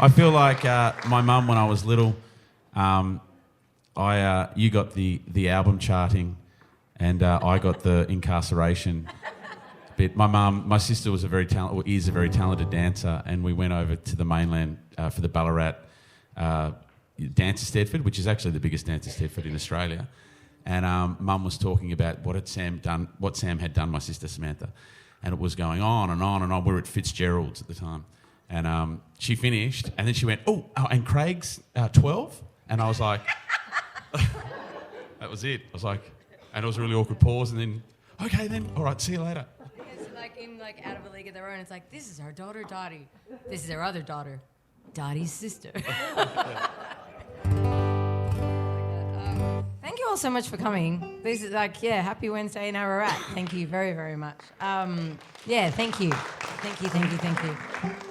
I feel like my mum, when I was little, you got the album charting, and I got the incarceration bit. My sister is a very talented dancer, and we went over to the mainland for the Ballarat Dance Stedford, which is actually the biggest dance Stedford in Australia. And Mum was talking about what Sam had done, my sister Samantha, and it was going on and on and on. We were at Fitzgerald's at the time. And she finished, and then she went, oh, and Craig's 12? And I was like, that was it. I was like, and it was a really awkward pause, and then, okay then, all right, see you later. Because in Out of a League of Their Own, it's like, this is our daughter Dottie. This is our other daughter, Dottie's sister. Thank you all so much for coming. This is happy Wednesday in Ararat. Thank you very, very much. Thank you.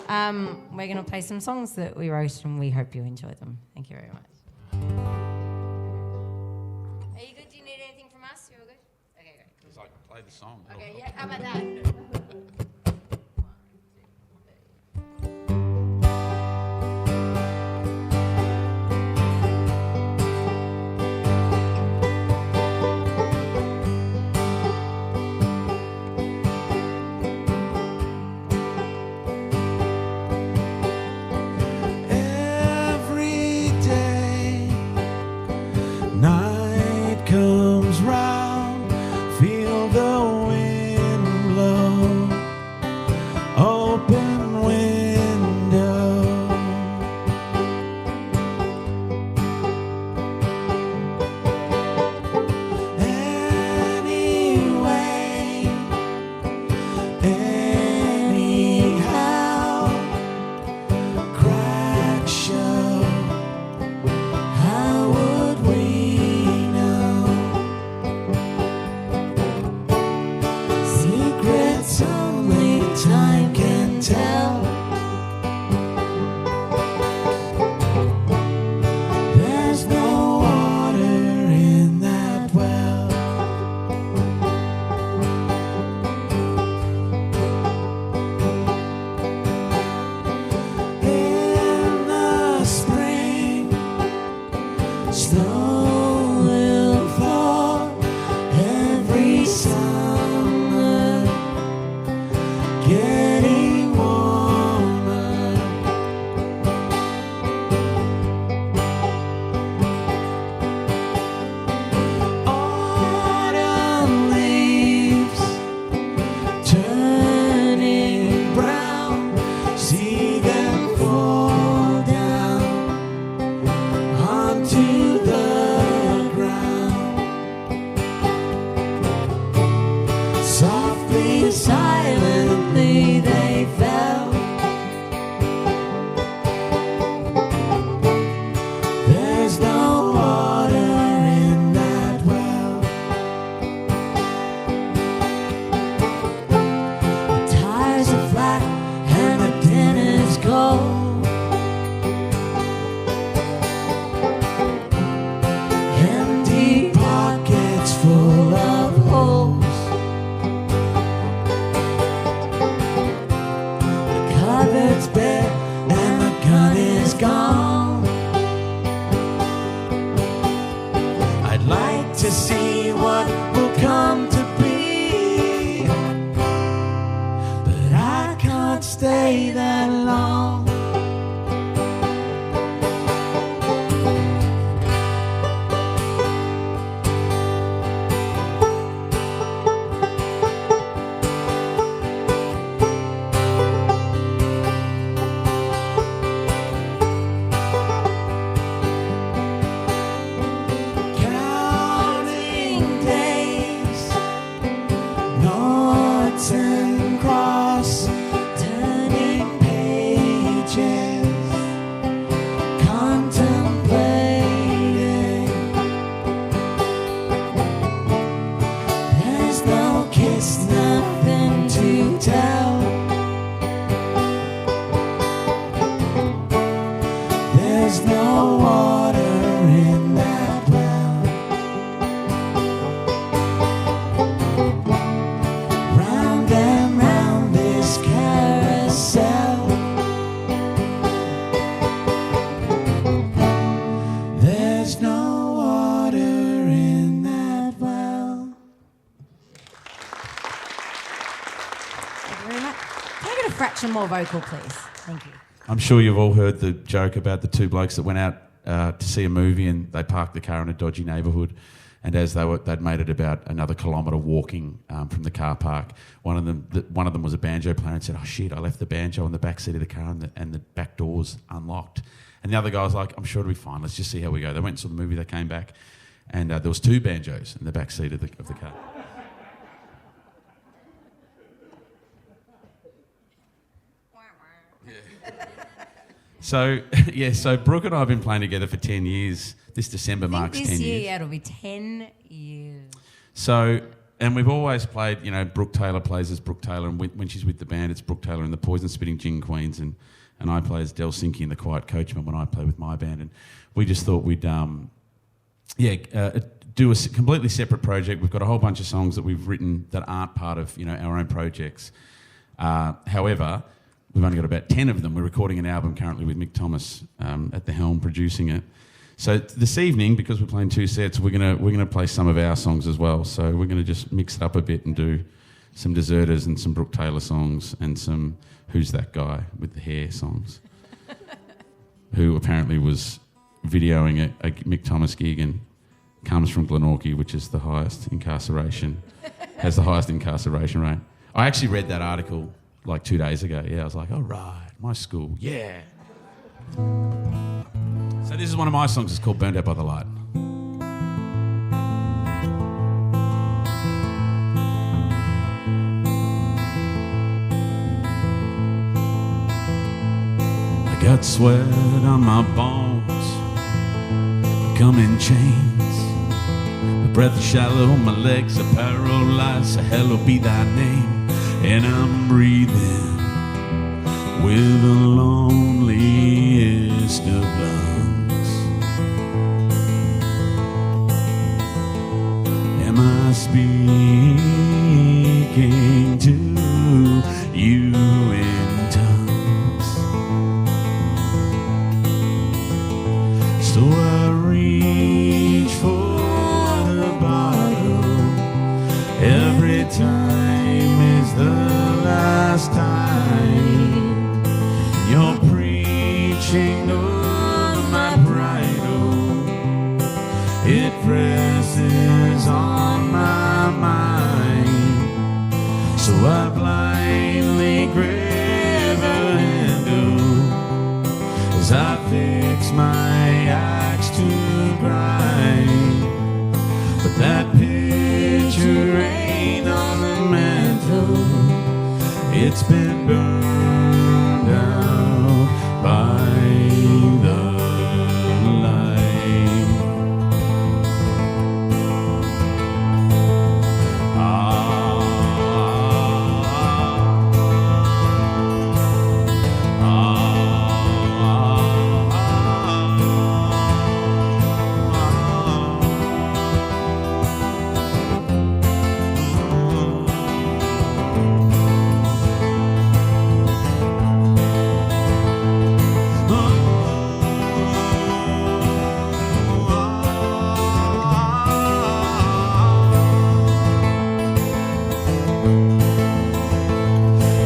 We're going to play some songs that we wrote, and we hope you enjoy them. Thank you very much. Are you good? Do you need anything from us? You're good? Okay, great. It's like, play the song. Okay, yeah, how about that? fraction more vocal, please. Thank you. I'm sure you've all heard the joke about the two blokes that went out to see a movie and they parked the car in a dodgy neighbourhood, and as they'd made it about another kilometre walking from the car park, one of them was a banjo player and said, "Oh shit, I left the banjo in the back seat of the car and the back door's unlocked." And the other guy was like, "I'm sure it'll be fine. Let's just see how we go." They went and saw the movie. They came back, and there was two banjos in the back seat of the car. So Brooke and I have been playing together for 10 years. This December marks 10 years. This year, yeah, it'll be 10 years. So, and we've always played, Brooke Taylor plays as Brooke Taylor, and when she's with the band, it's Brooke Taylor and the Poison Spitting Gin Queens, and I play as Delsinki and the Quiet Coachman when I play with my band. And we just thought we'd, do a completely separate project. We've got a whole bunch of songs that we've written that aren't part of, our own projects. However, we've only got about 10 of them. We're recording an album currently with Mick Thomas at the helm, producing it. So this evening, because we're playing two sets, we're gonna play some of our songs as well. So we're gonna just mix it up a bit and do some Deserters and some Brooke Taylor songs and some Who's That Guy with the Hair songs, who apparently was videoing a Mick Thomas gig and comes from Glenorchy, which is the highest incarceration, has the highest incarceration rate. I actually read that article like 2 days ago. Yeah, I was like, oh, right, my school, yeah. So this is one of my songs. It's called Burned Out by the Light. I got sweat on my bones, come in chains. My breath is shallow, my legs are paralyzed. So hallowed be thy name. And I'm breathing with the loneliest of lungs. Am I speaking to you in tongues? So I reach for the bottle every time is the last time. You're preaching over my bridle. It presses on my mind. So I blindly grab a handle as I fix my axe to grind. But that picture ain't on the mantle. It's been burned out by the light.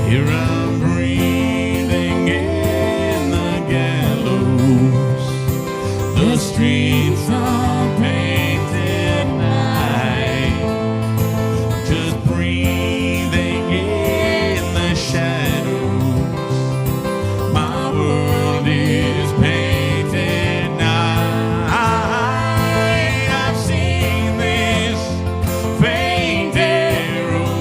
Here I'm breathing in the gallows. The streets are painted night. Just breathing in the shadows. My world is painted night. I've seen this faint arrow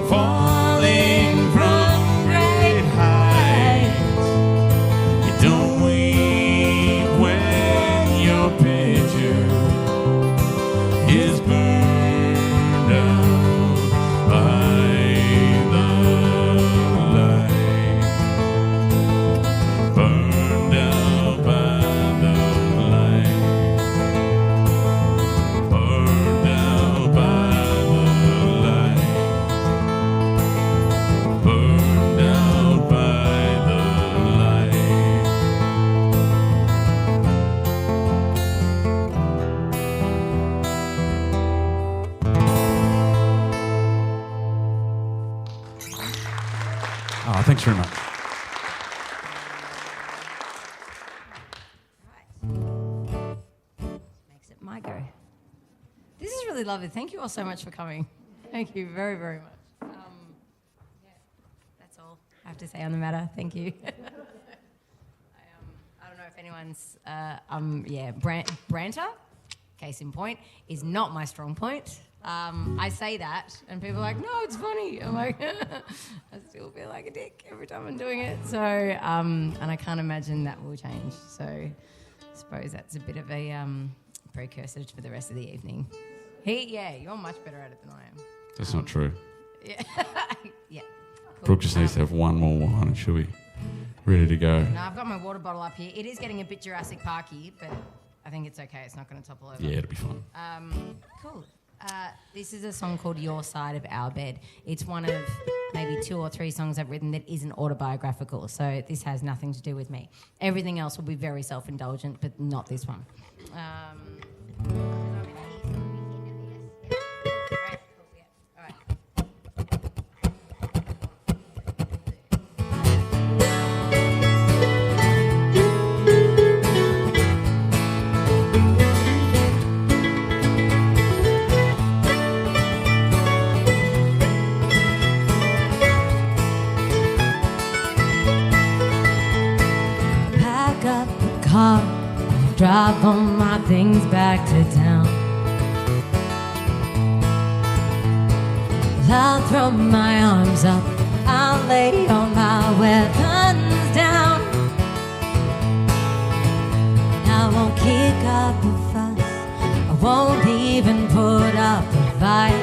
falling from great heights, really lovely. Thank you all so much for coming. Thank you very, very much. That's all I have to say on the matter. Thank you. I don't know if anyone's, Branter, case in point, is not my strong point. I say that, and people are like, no, it's funny. I'm like, I still feel like a dick every time I'm doing it. So, and I can't imagine that will change. So, I suppose that's a bit of a precursor for the rest of the evening. You're much better at it than I am. That's not true. Yeah. Yeah. Cool. Brooke just needs to have one more wine and she'll be ready to go. No, I've got my water bottle up here. It is getting a bit Jurassic Parky, but I think it's okay. It's not going to topple over. Yeah, it'll be fine. Cool. This is a song called Your Side of Our Bed. It's one of maybe 2 or 3 songs I've written that isn't autobiographical, so this has nothing to do with me. Everything else will be very self-indulgent, but not this one. Drop all my things back to town. I'll throw my arms up, I'll lay all my weapons down. I won't kick up a fuss, I won't even put up a fight.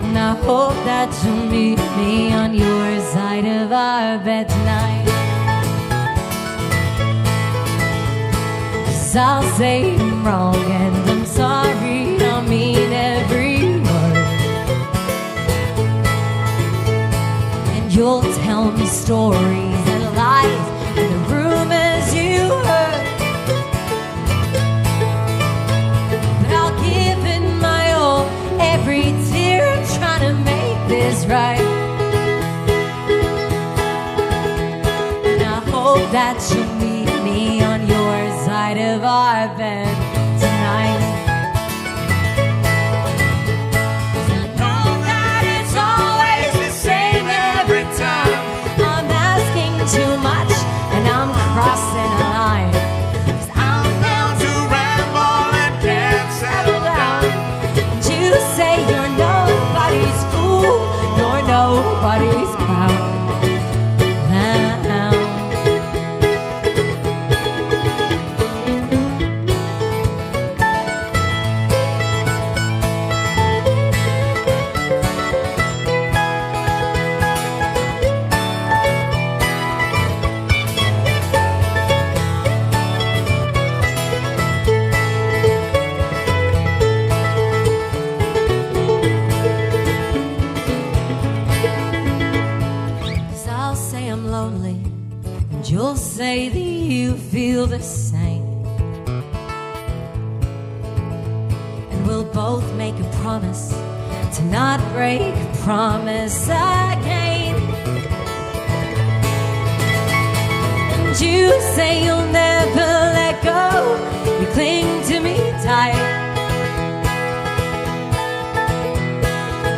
And I hope that you'll meet me on your side of our bed tonight. I'll say I'm wrong and I'm sorry, I mean every word. And you'll tell me stories and lies and the rumors you heard. But I'll give it my all, every tear, I'm trying to make this right. And I hope that you'll meet me on your side of our bed tonight. 'Cause I know that it's always the same every time. I'm asking too much and I'm crossing a line. 'Cause I'm down to ramble and can't settle down. And you say you're nobody's fool, you're nobody's clown. You'll say that you feel the same, and we'll both make a promise to not break a promise again. And you say you'll never let go, you cling to me tight.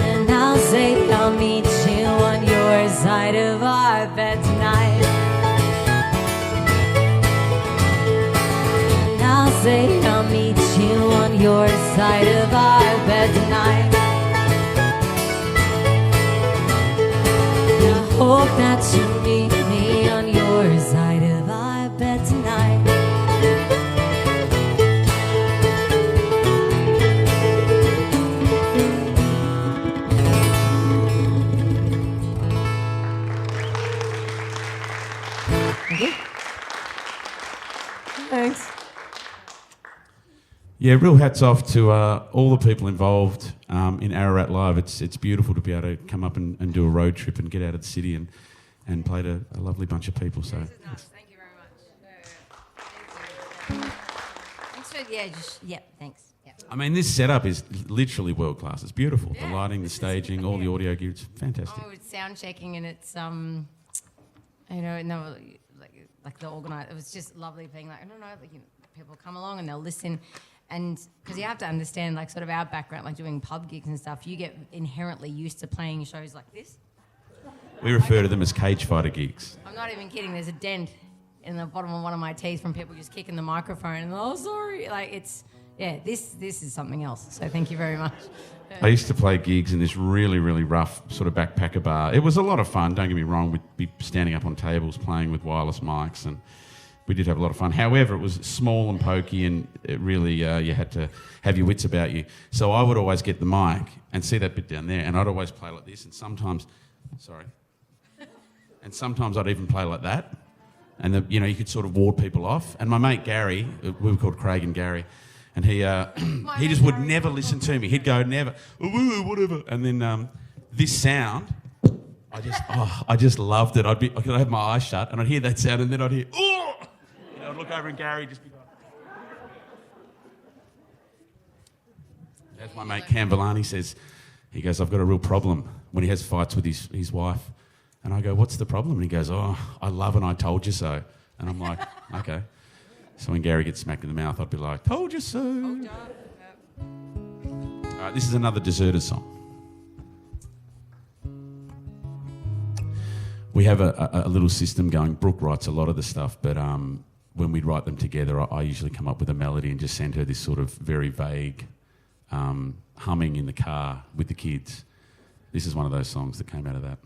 And I'll say I'll meet you on your side of our bed tonight. Say I'll meet you on your side of our bed tonight. I hope that you'll meet me on your side of our bed tonight. Thank you. Thanks. Yeah, real hats off to all the people involved in Ararat Live. It's beautiful to be able to come up and do a road trip and get out of the city and play to a lovely bunch of people. So, thank you very much. Thanks for thanks. Yeah. I mean, this setup is literally world class. It's beautiful. Yeah, the lighting, the staging, all the audio gear. It's fantastic. Oh, it's sound checking and it's like the organizer. It was just lovely being like, I don't know, like, people come along and they'll listen. And because you have to understand, like, sort of our background, like doing pub gigs and stuff, you get inherently used to playing shows like this. We refer to them as cage fighter gigs. I'm not even kidding. There's a dent in the bottom of one of my teeth from people just kicking the microphone and, oh, sorry. Like, it's, yeah, this is something else. So thank you very much. I used to play gigs in this really, really rough sort of backpacker bar. It was a lot of fun, don't get me wrong. We'd be standing up on tables playing with wireless mics, and we did have a lot of fun. However, it was small and pokey, and it really, you had to have your wits about you. So I would always get the mic and see that bit down there, and I'd always play like this, and sometimes I'd even play like that. And, you could sort of ward people off. And my mate Gary, we were called Craig and Gary, and he just would never listen to me. He'd go, never, whatever. And then this sound, I just loved it. I could have my eyes shut and I'd hear that sound, and then I'd hear, oh! I'd look over and Gary just be like... As my mate Cam Villani says, he goes, I've got a real problem when he has fights with his wife. And I go, what's the problem? And he goes, oh, I love and I told you so. And I'm like, okay. So when Gary gets smacked in the mouth, I'd be like, told you so. All right, this is another Deserters song. We have a little system going. Brooke writes a lot of the stuff, but when we write them together, I usually come up with a melody and just send her this sort of very vague humming in the car with the kids. This is one of those songs that came out of that.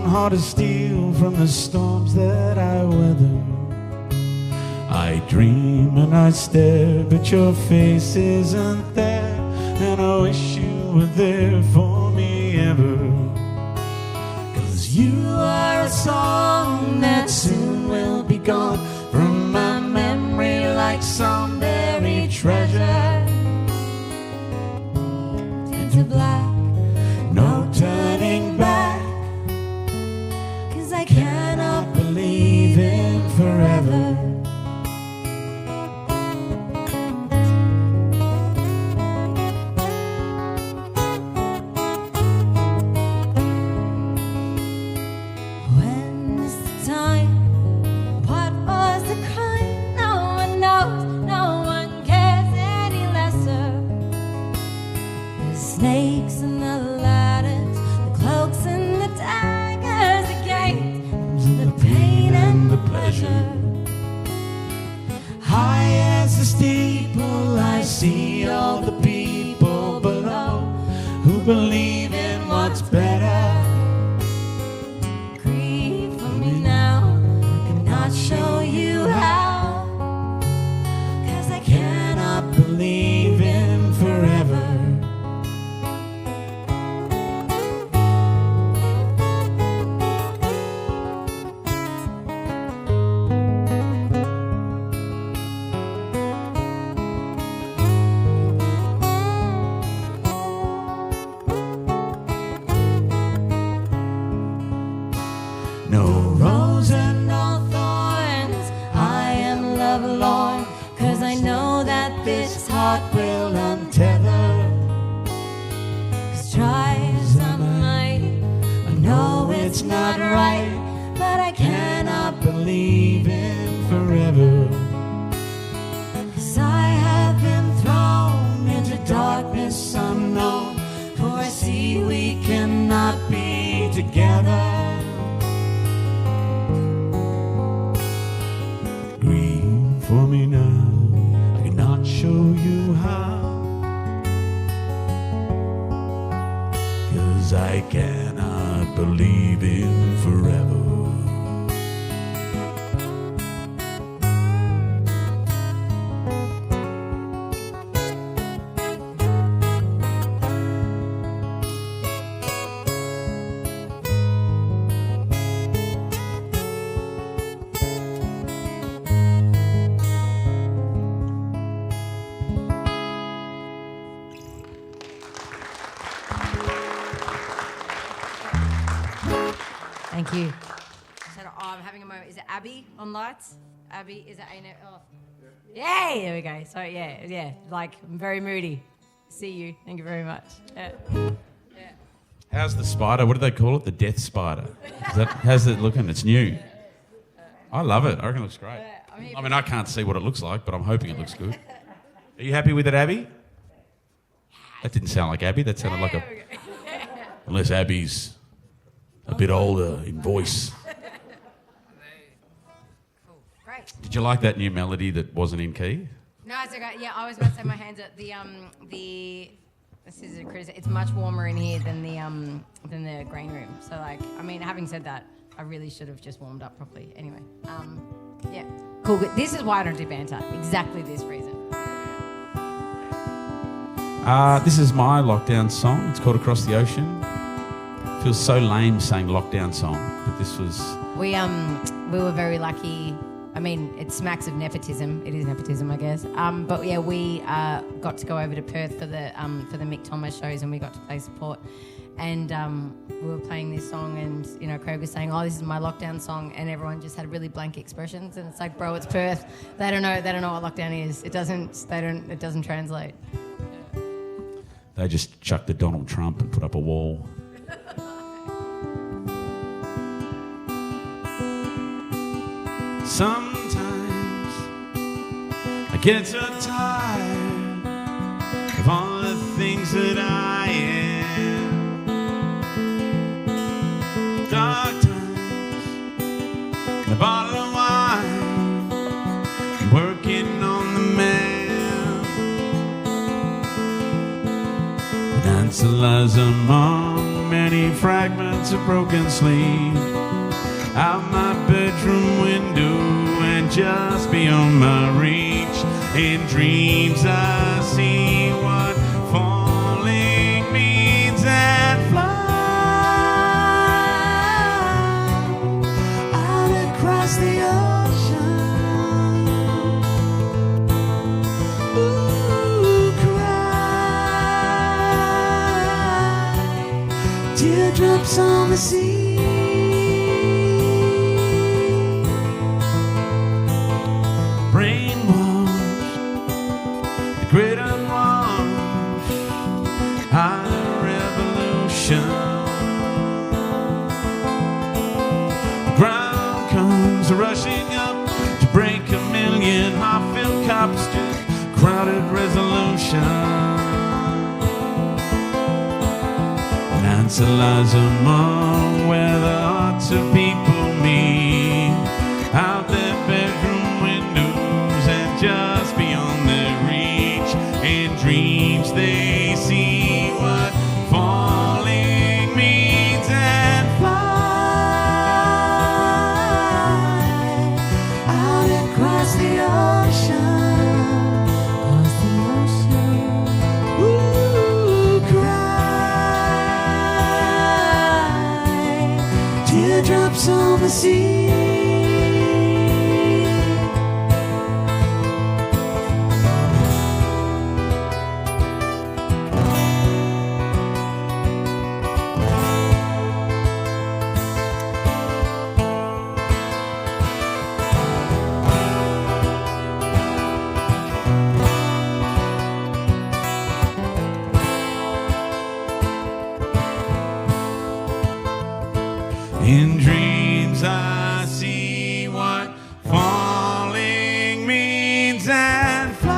Hard as steel from the storms that I weather. I dream and I stare, but your face isn't there, and I wish you were there for me ever. 'Cause you are a song that soon will be gone from my memory, like some buried treasure. Into black, no turning back. I cannot believe in forever. When is the time? What was the crime? No one knows, no one cares any lesser. The snakes and the ladders, the cloaks and the daggers, the gates, the pain and the pleasure. High as the steeple, I see all the people below who believe in what's better. Grieve for me now, I cannot show you how, 'cause I cannot believe in forever. No rose and no thorns, I am lovelorn, 'cause I know that this heart will untether. 'Cause try as I might, I know it's not right, but I cannot believe in forever. 'Cause I have been thrown into darkness unknown, for I see we cannot be together. For me now, I cannot show you how, 'cause I cannot believe in forever. Thank you. So, I'm having a moment. Is it Abby on lights? Abby, is it Aina? Oh. Yay! There we go. So, yeah. Like, I'm very moody. See you. Thank you very much. Yeah. How's the spider? What do they call it? The death spider. How's it looking? It's new. I love it. I reckon it looks great. I mean, I can't see what it looks like, but I'm hoping it looks good. Are you happy with it, Abby? That didn't sound like Abby. That sounded like a... Unless Abby's a bit older in voice. Cool. Great. Did you like that new melody that wasn't in key? No, it's okay. Yeah, I was about to say my hands are this is a criticism. It's much warmer in here than the green room. So like, I mean, having said that, I really should have just warmed up properly. Anyway, yeah, cool. But this is why I don't do banter. Exactly this reason. This is my lockdown song. It's called Across the Ocean. Feels so lame saying lockdown song, but this was... We were very lucky. I mean, it smacks of nepotism. It is nepotism, I guess. But yeah, we got to go over to Perth for the Mick Thomas shows, and we got to play support. And we were playing this song, and you know, Craig was saying, "Oh, this is my lockdown song," and everyone just had really blank expressions. And it's like, bro, it's Perth. They don't know what lockdown is. It doesn't translate. They just chucked the Donald Trump and put up a wall. Sometimes I get so tired of all the things that I am. Dark times, and a bottle of wine, working on the man. Dance lies among many fragments of broken sleep. Out my bedroom window and just beyond my reach. In dreams I see what falling means and fly out across the ocean. Ooh, cry teardrops on the sea. Great unwashed, high revolution. The ground comes rushing up to break a million half-filled cups, just crowded resolution. An answer lies among where the hearts of people meet, out their bedroom windows and just beyond their reach. In dreams they see what falling means and fly out across the ocean. Across the ocean. Ooh, cry teardrops on the sea. In dreams I see what falling means and fly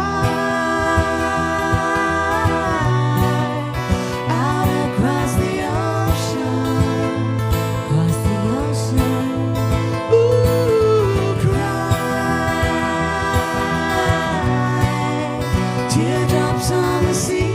out across the ocean. Across the ocean. Ooh, cry teardrops on the sea.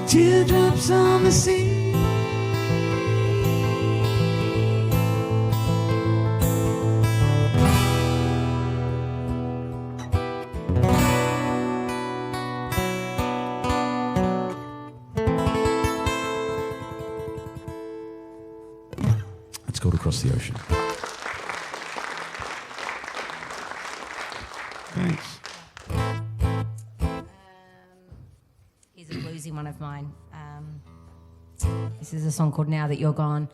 Teardrops on the sea. called Across the Ocean. Thanks. Here's a bluesy one of mine. This is a song called Now That You're Gone.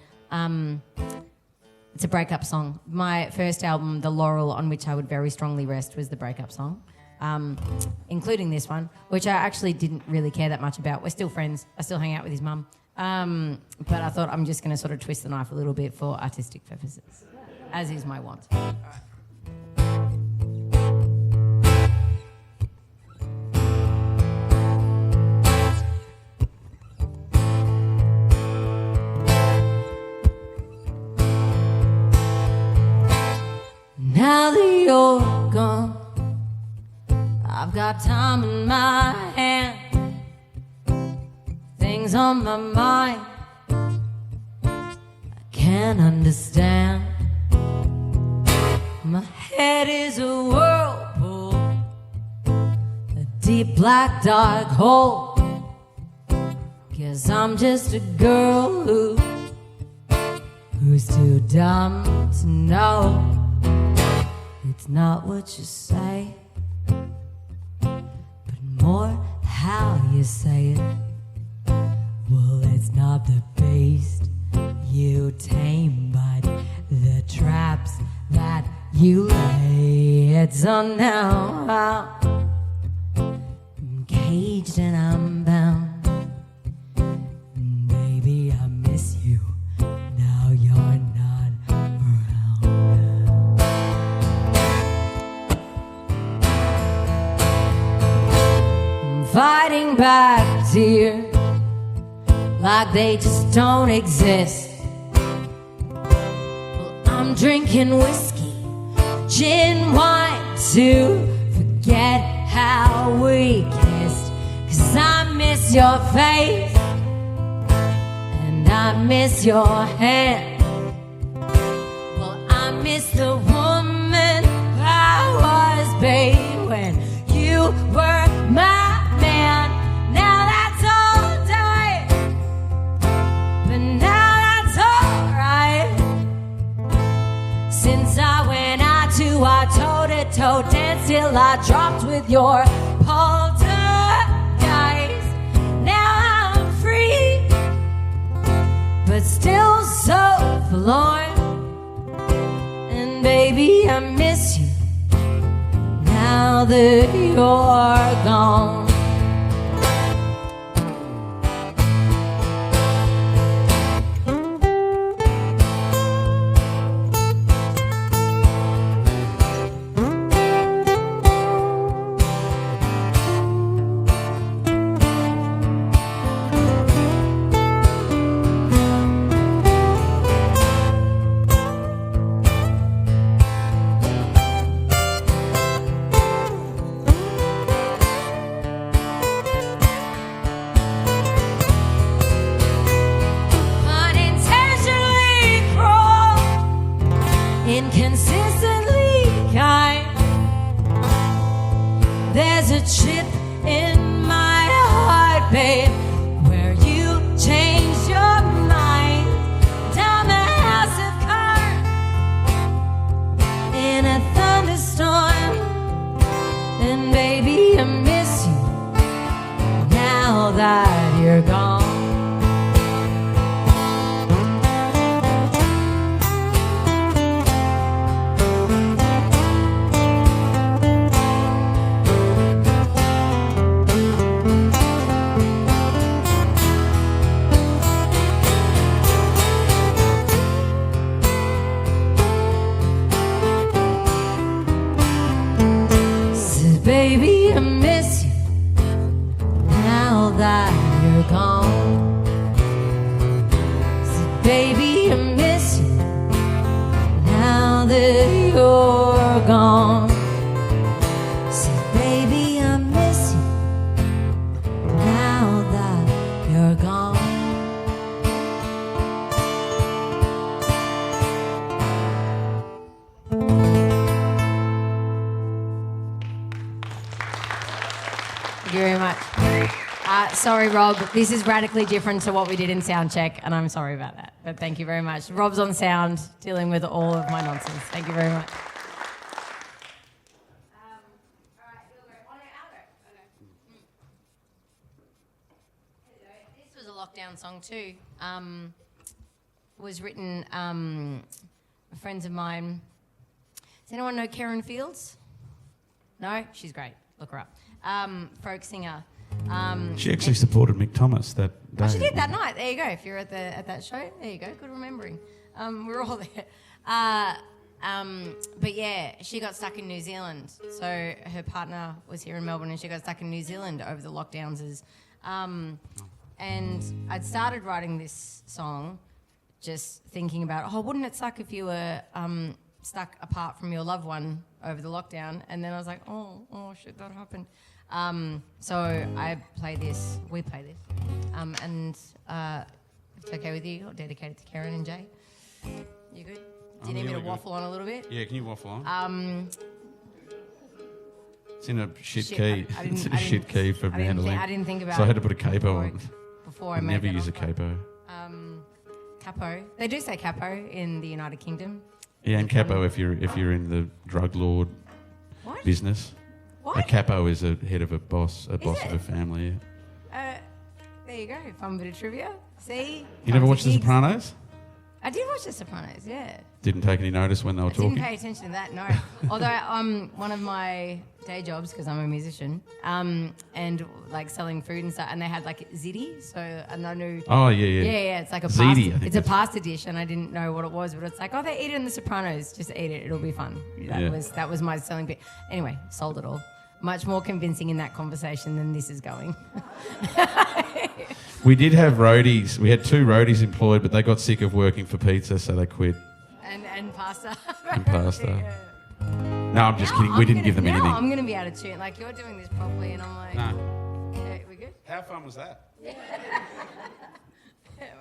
It's a breakup song. My first album, The Laurel on Which I Would Very Strongly Rest, was the breakup song, including this one, which I actually didn't really care that much about. We're still friends. I still hang out with his mum. But I thought I'm just going to sort of twist the knife a little bit for artistic purposes, as is my want. All right. Now that you're gone, I've got time in my hand, things on my mind I can't understand. My head is a whirlpool, a deep black dark hole. Guess I'm just a girl who's too dumb to know. It's not what you say, but more how you say it. Well, it's not the beast you tame, but the traps that you lay. It's on now. I'm caged and I'm bound. Baby, I miss you. Now you're not around. I'm fighting back tears like they just don't exist. Well, I'm drinking whiskey, gin, wine to forget how we kissed. 'Cause I miss your face and I miss your hand. Well, I miss the woman I was, babe, when you were my man. Now that's all died, but now that's alright. Since I went out to our toe-to-toe dance till I dropped with your poltergeist. Now I'm free, but still so forlorn. And baby, I miss you now that you're gone. Inconsistently kind. There's a chip in my heart, babe, where you changed your mind. Down the house of cards in a thunderstorm. And baby, I miss you now that you're gone. Baby, I miss you now that you're gone. So baby, I miss you now that you're gone. So baby, I miss you now that you're gone. Thank you very much. Sorry, Rob. This is radically different to what we did in sound check, and I'm sorry about that. But thank you very much. Rob's on sound, dealing with all of my nonsense. Thank you very much. This was a lockdown song too. Was written friends of mine. Does anyone know Karen Fields? No? She's great. Look her up. Folk singer. She actually supported Mick Thomas that day. Oh, she did that night. There you go. If you're at that show, there you go. Good remembering. We're all there. But yeah, she got stuck in New Zealand. So her partner was here in Melbourne, and she got stuck in New Zealand over the lockdowns. And I'd started writing this song, just thinking about, wouldn't it suck if you were stuck apart from your loved one over the lockdown? And then I was like, oh shit, that happened. So we play this, and if it's okay with you, I'll dedicate it to Karen and Jay. You good? Do you need me to waffle on a little bit? Yeah, can you waffle on? It's in a shit key. It's in a shit key for handling. I didn't think about it. So I had to put a capo on. Before I made never use a capo. Capo. They do say capo in the United Kingdom. Yeah, and capo if you're in the drug lord business. What? A capo is a head of a boss of a family. There you go. Fun bit of trivia. See? You never watched The Sopranos? I did watch The Sopranos, yeah. Didn't take any notice when they were talking? Didn't pay attention to that, no. Although one of my day jobs, because I'm a musician, and like selling food and stuff, and they had like ziti, so and I knew. Oh yeah. Yeah, it's like a ziti, pasta. It's a pasta dish, and I didn't know what it was, but it's like, they eat it in The Sopranos. Just eat it; it'll be fun. That was my selling bit. Anyway, sold it all. Much more convincing in that conversation than this is going. We did have roadies. We had 2 roadies employed, but they got sick of working for pizza, so they quit. And pasta. And pasta. Yeah. No, I'm just kidding. We didn't give them anything. I'm going to be out of tune. Like, you're doing this properly, and I'm like... No. Yeah, we good? How fun was that?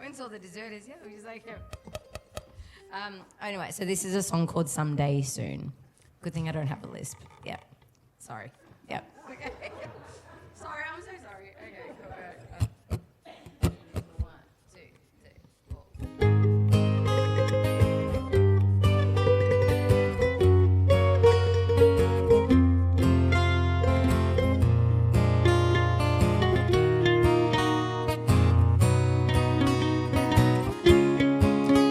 When's all the dessert is? Yeah, we just like... Yeah. Anyway, so this is a song called Someday Soon. Good thing I don't have a lisp. Yeah. Sorry. Yeah. Okay. Sorry, I'm so sorry. Okay, cool. All right. 1, 2, 3, 4.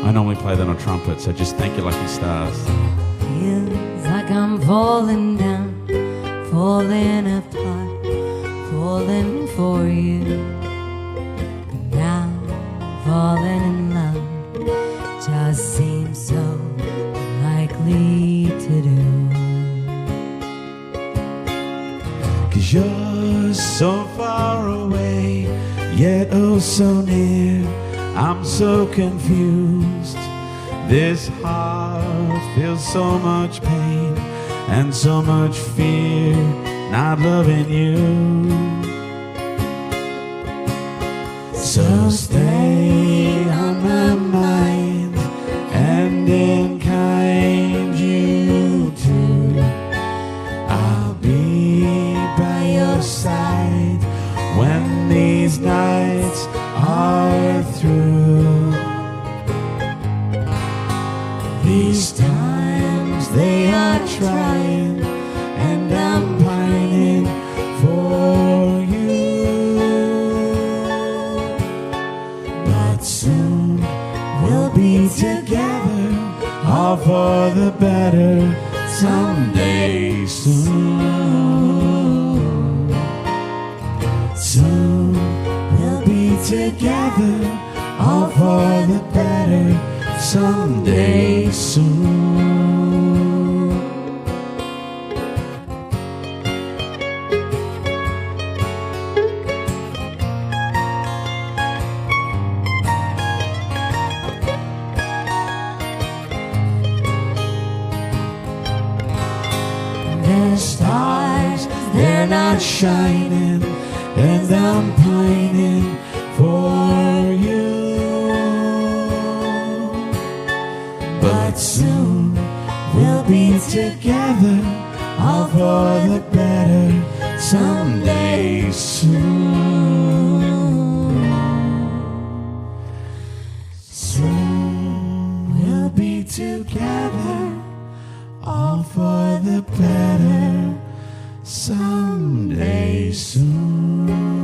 I normally play that on trumpet, so just thank you lucky stars. Feels like I'm falling down, falling apart, falling for you. Now falling in love just seems so likely to do. 'Cause you're so far away, yet oh so near. I'm so confused. This heart feels so much pain and so much fear, not loving you. So stay on my mind, and in kind you too. I'll be by your side when these nights are through. These times they are trying, and I'm pining for you. But soon we'll be together, all for the better, someday soon. Soon we'll be together, all for the better, someday soon. The stars, they're not shining, and I'm pining for you. But soon we'll be together, all for the better, someday soon. together, all for the better, someday soon.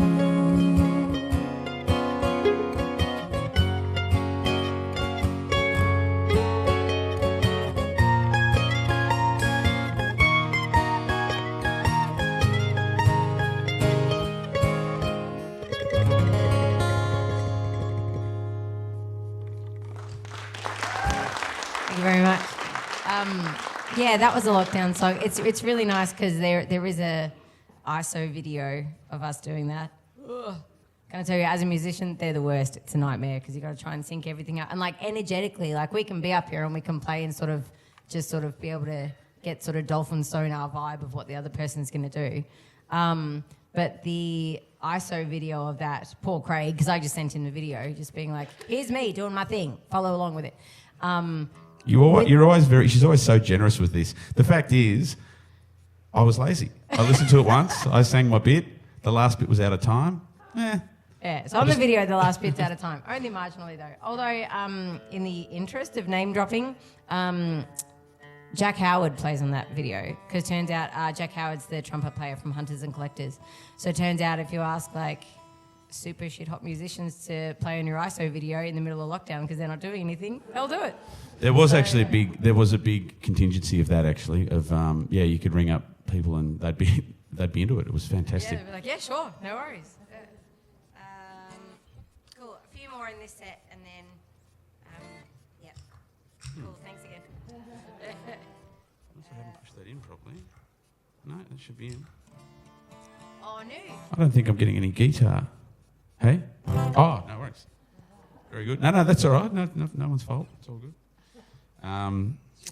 Thank you very much. Yeah, that was a lockdown song. It's really nice because there is a ISO video of us doing that. Ugh. Can I tell you, as a musician, they're the worst. It's a nightmare because you've got to try and sync everything up. And like energetically, like we can be up here and we can play and sort of be able to get sort of dolphin sonar vibe of what the other person's going to do. But the ISO video of that, poor Craig, because I just sent him the video, just being like, here's me doing my thing, follow along with it. You're always she's always so generous with this. The fact is, I was lazy. I listened to it once, I sang my bit, the last bit was out of time. Yeah, so on the video, the last bit's out of time. Only marginally, though. Although, in the interest of name dropping, Jack Howard plays on that video. Because turns out Jack Howard's the trumpet player from Hunters and Collectors. So it turns out if you ask, like, super shit hot musicians to play on your ISO video in the middle of lockdown because they're not doing anything, they'll do it. There was actually a big contingency of that, actually, of, you could ring up people and they'd be into it. It was fantastic. Yeah, they'd be like, yeah, sure, no worries. Cool, a few more in this set and then, Cool, thanks again. I haven't pushed that in properly. No, that should be in. Oh, no. I don't think I'm getting any guitar. Hey? Oh, no worries. Very good. No, that's all right. No one's fault. It's all good. All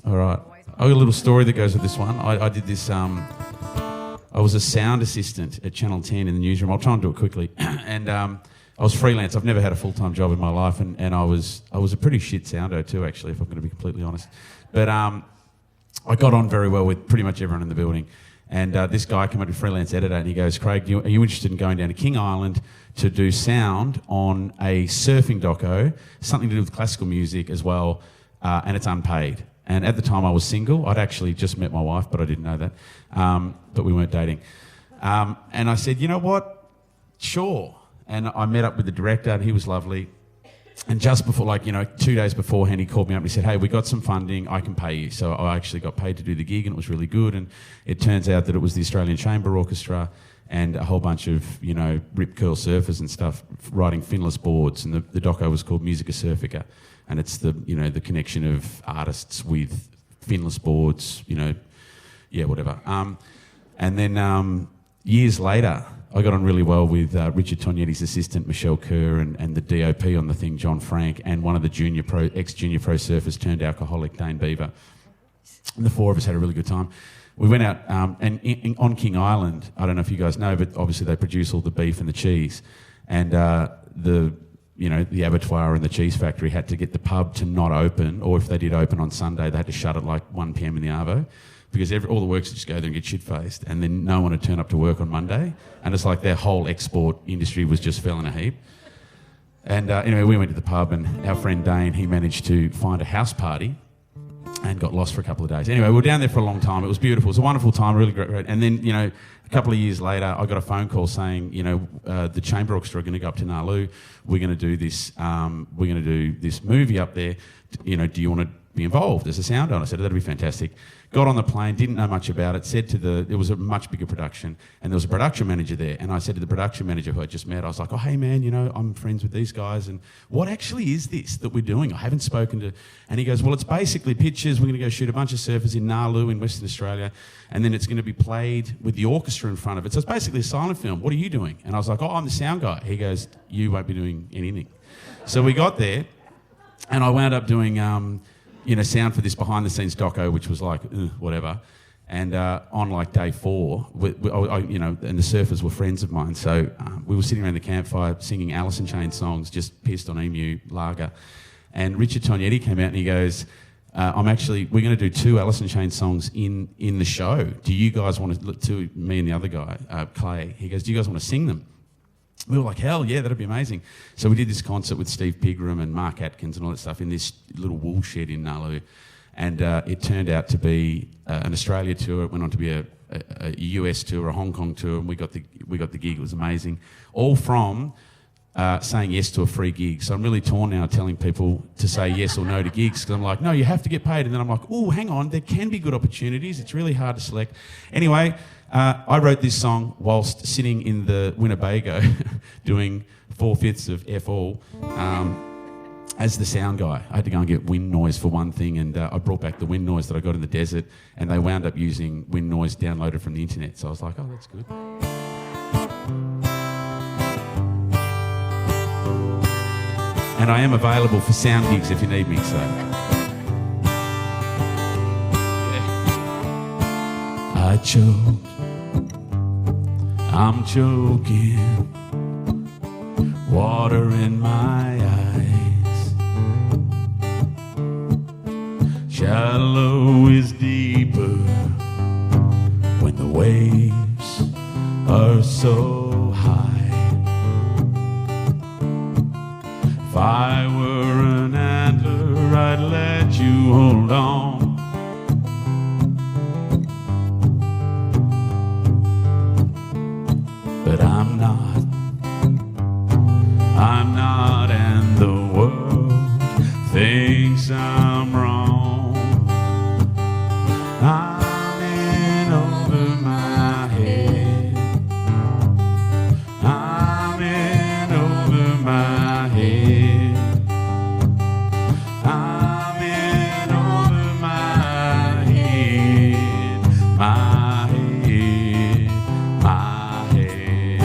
right. I've got a little story that goes with this one. I did this. I was a sound assistant at Channel 10 in the newsroom. I'll try and do it quickly. And I was freelance. I've never had a full-time job in my life, and I was a pretty shit sounder too, actually, if I'm going to be completely honest. But I got on very well with pretty much everyone in the building. And this guy came up to freelance editor and he goes, Craig, are you interested in going down to King Island to do sound on a surfing doco, something to do with classical music as well, and it's unpaid. And at the time I was single. I'd actually just met my wife, but I didn't know that. But we weren't dating. And I said, you know what? Sure. And I met up with the director and he was lovely. And just before, 2 days beforehand, he called me up and he said, hey, we got some funding, I can pay you. So I actually got paid to do the gig and it was really good. And it turns out that it was the Australian Chamber Orchestra and a whole bunch of, rip curl surfers and stuff riding finless boards. And the doco was called Musica Surfica. And it's the connection of artists with finless boards, whatever. And then years later, I got on really well with Richard Tognetti's assistant, Michelle Kerr, and the DOP on the thing, John Frank, and one of the ex-junior pro surfers turned alcoholic, Dane Beaver. And the four of us had a really good time. We went out, and on King Island, I don't know if you guys know, but obviously they produce all the beef and the cheese. And the abattoir and the cheese factory had to get the pub to not open, or if they did open on Sunday, they had to shut at 1 p.m. in the arvo. Because all the workers just go there and get shit-faced, and then no one would turn up to work on Monday. And it's like their whole export industry was just fell in a heap. And anyway, we went to the pub, and our friend Dane, he managed to find a house party and got lost for a couple of days. Anyway, we were down there for a long time. It was beautiful. It was a wonderful time, really great. And then, a couple of years later, I got a phone call saying, the Chamber Orchestra are going to go up to Nalu. We're going to do this. We're going to do this movie up there. Do you want to be involved as a sounder? And I said, that'd be fantastic. Got on the plane, didn't know much about it, it was a much bigger production, and there was a production manager there, and I said to the production manager who I just met, I was like, oh, hey man, I'm friends with these guys, and what actually is this that we're doing? I haven't spoken to, and he goes, well, it's basically pictures, we're going to go shoot a bunch of surfers in Nalu in Western Australia, and then it's going to be played with the orchestra in front of it, so it's basically a silent film. What are you doing? And I was like, oh, I'm the sound guy. He goes, you won't be doing anything. So we got there, and I wound up doing sound for this behind-the-scenes doco, which was whatever. And on day 4, and the surfers were friends of mine, so we were sitting around the campfire singing Alice in Chains songs, just pissed on Emu Lager. And Richard Tognetti came out and he goes, we're going to do 2 Alice in Chains songs in the show. Do you guys want to me and the other guy, Clay, he goes, do you guys want to sing them? We were like, hell yeah, that'd be amazing. So we did this concert with Steve Pigram and Mark Atkins and all that stuff in this little wool shed in Nalu. And it turned out to be an Australia tour. It went on to be a US tour, a Hong Kong tour, and we got the gig. It was amazing. All from saying yes to a free gig. So I'm really torn now telling people to say yes or no to gigs, because I'm like, no, you have to get paid. And then I'm like, oh, hang on, there can be good opportunities. It's really hard to select. Anyway, I wrote this song whilst sitting in the Winnebago doing 4/5 of F-all as the sound guy. I had to go and get wind noise for one thing, and I brought back the wind noise that I got in the desert, and they wound up using wind noise downloaded from the internet. So I was like, oh, that's good. And I am available for sound gigs if you need me, so. Yeah. I choked, I'm choking, water in my eyes. Shallow is deeper when the waves are so high. If I were an antler, I'd let you hold on. But I'm not, and the world thinks I'm wrong. I'm in over my head. I'm in over my head. I'm in over my head. My head, my head.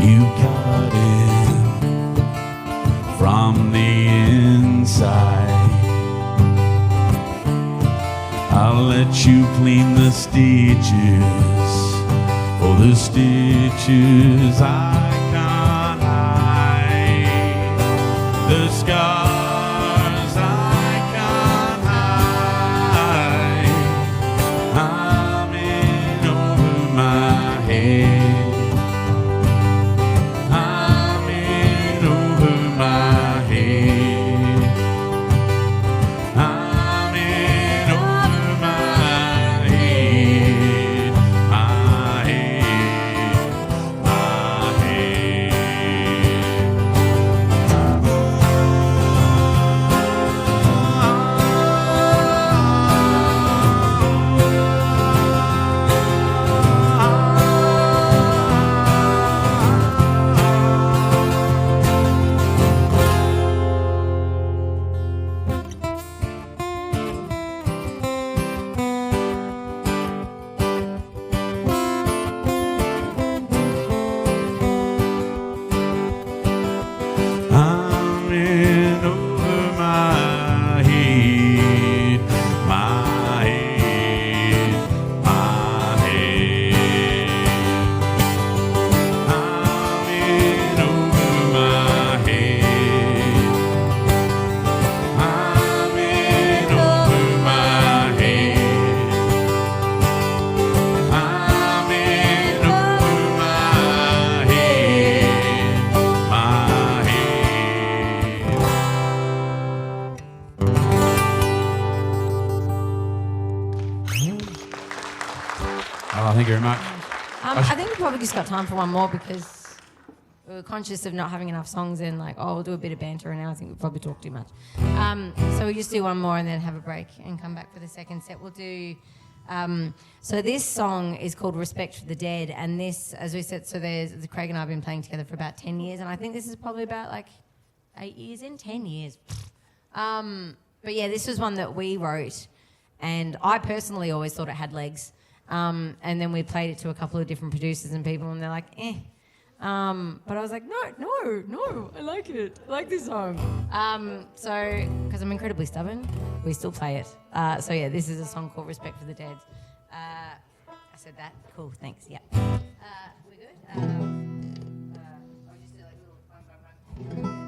You cut in from the inside. I'll let you clean the stitches, for the stitches I can't hide. The scars I can't hide. I'm in over my head. I'm in over my head. I'm in over my head. My head, my head. I'm in over my head, my head, my head. I'm in over my head. I'm in over my head. I'm in over my head, my head. Oh, thank you very much. I think we probably just got time for one more because we were conscious of not having enough songs and like, oh, we'll do a bit of banter, and now I think we've probably talked too much. So we'll just do one more and then have a break and come back for the second set. We'll do... so this song is called Respect for the Dead, and this, as we said, so there's Craig and I have been playing together for about 10 years, and I think this is probably about like 8 years in, 10 years. But yeah, this was one that we wrote, and I personally always thought it had legs. And then we played it to a couple of different producers and people, and they're like, eh. But I was like, no, I like it. I like this song. So, because I'm incredibly stubborn, we still play it. So yeah, this is a song called Respect for the Dead. I said that. Cool, thanks, yeah. We good? I'll just do like a little run.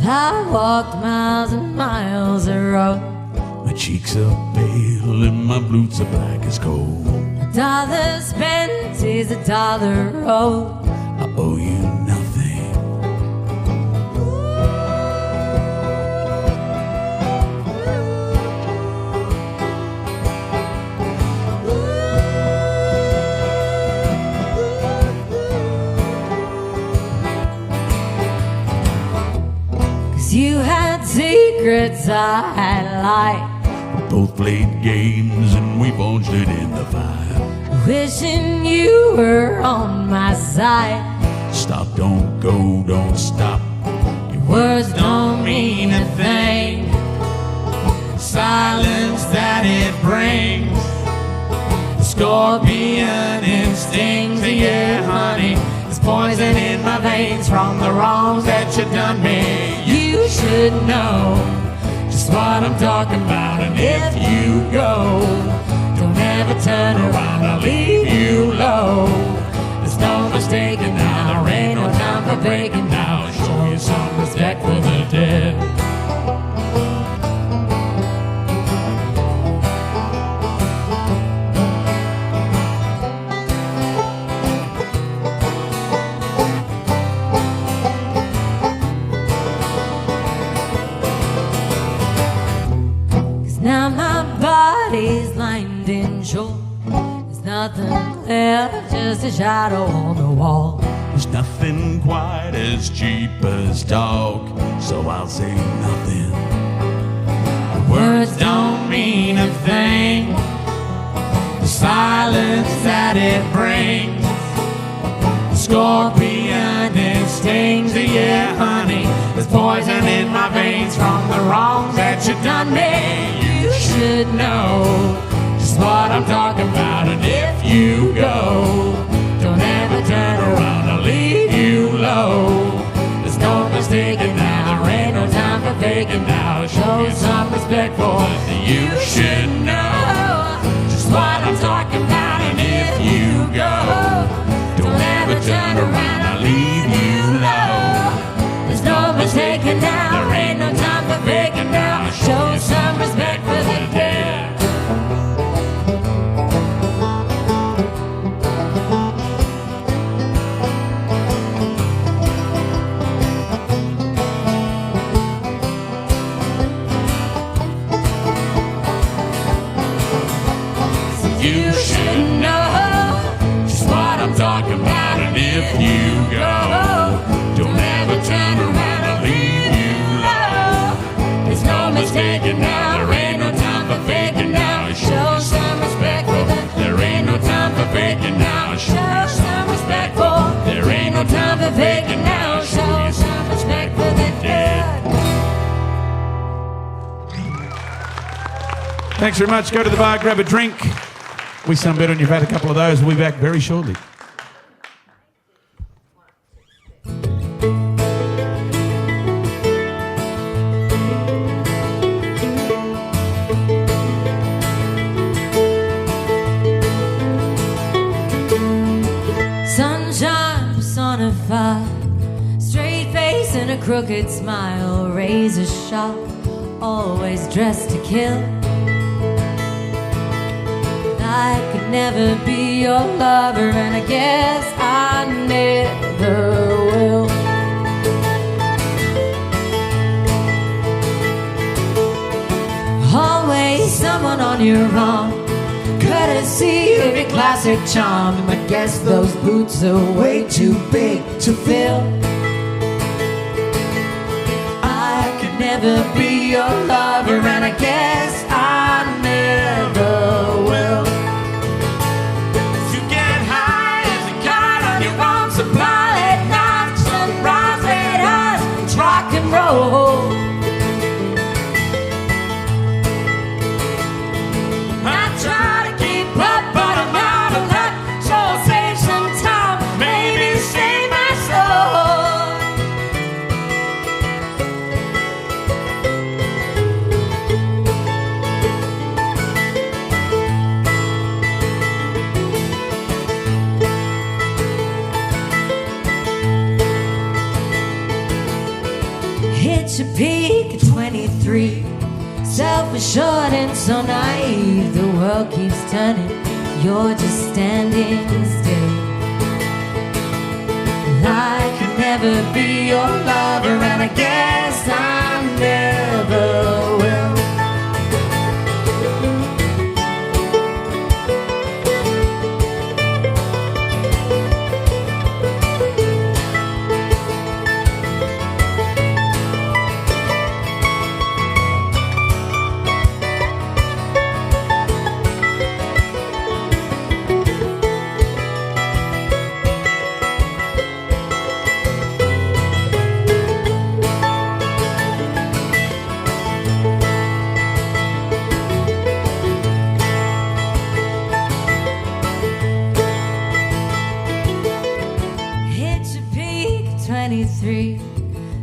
I walked miles and miles of road. My cheeks are pale and my boots are black as coal. $1 spent is $1 owed. I owe you nothing. 'Cause you had secrets I had lied. We both played games and we bulged it in the fire. Wishing you were on my side. Stop, don't go, don't stop. Your Words don't mean a thing. silence that it brings. The scorpion instincts, yeah, honey. There's poison in my veins from the wrongs that you done me. You should know just what I'm talking about. And if you go, don't ever turn around, I'll leave you low. There's no mistaking now, there ain't no time for breaking now. Show you some respect for the dead. Now my body's lined in shore. There's nothing left, just a shadow on the wall. There's nothing quite as cheap as talk, so I'll say nothing. Words don't mean a thing. The silence that it brings. The scorpion it stings, yeah, honey. There's poison in my veins from the wrongs that you done me. You should know just what I'm talking about. And if you go, don't ever turn around, I'll leave you low. There's no mistaking now, there ain't no time for faking now. Show you some respect for it. You should know just what I'm talking about. And if you go, don't ever turn around, I'll leave you low. There's no mistaking now, there ain't no time for faking now. Show you some respect for the dead. You should know just what I'm talking about. And if you go, don't ever turn around, I'll leave you low. There's no mistaking now, there ain't no time for faking now. Show some respect for the. There ain't no time for faking now. Show some respect for. There ain't no time for faking now. Show some respect for the dead. Thanks very much. Go to the bar, grab a drink. We sunbed on you've had a couple of those. We'll be back very shortly. Sunshine personified, straight face and a crooked smile, razor sharp, always dressed to kill. I could never be your lover, and I guess I never will. Always someone on your arm, courtesy of your classic charm. I guess those boots are way too big to fill. I could never be your lover, and I guess I never will. You get high as a kite on your own supply. At night, sunrise, red eyes, it's rock and roll. I try to keep up, but I'm out of luck. So save some time, maybe save my soul. 23. Self-assured and so naive, the world keeps turning, you're just standing still. I could never be your lover, and I guess I never will.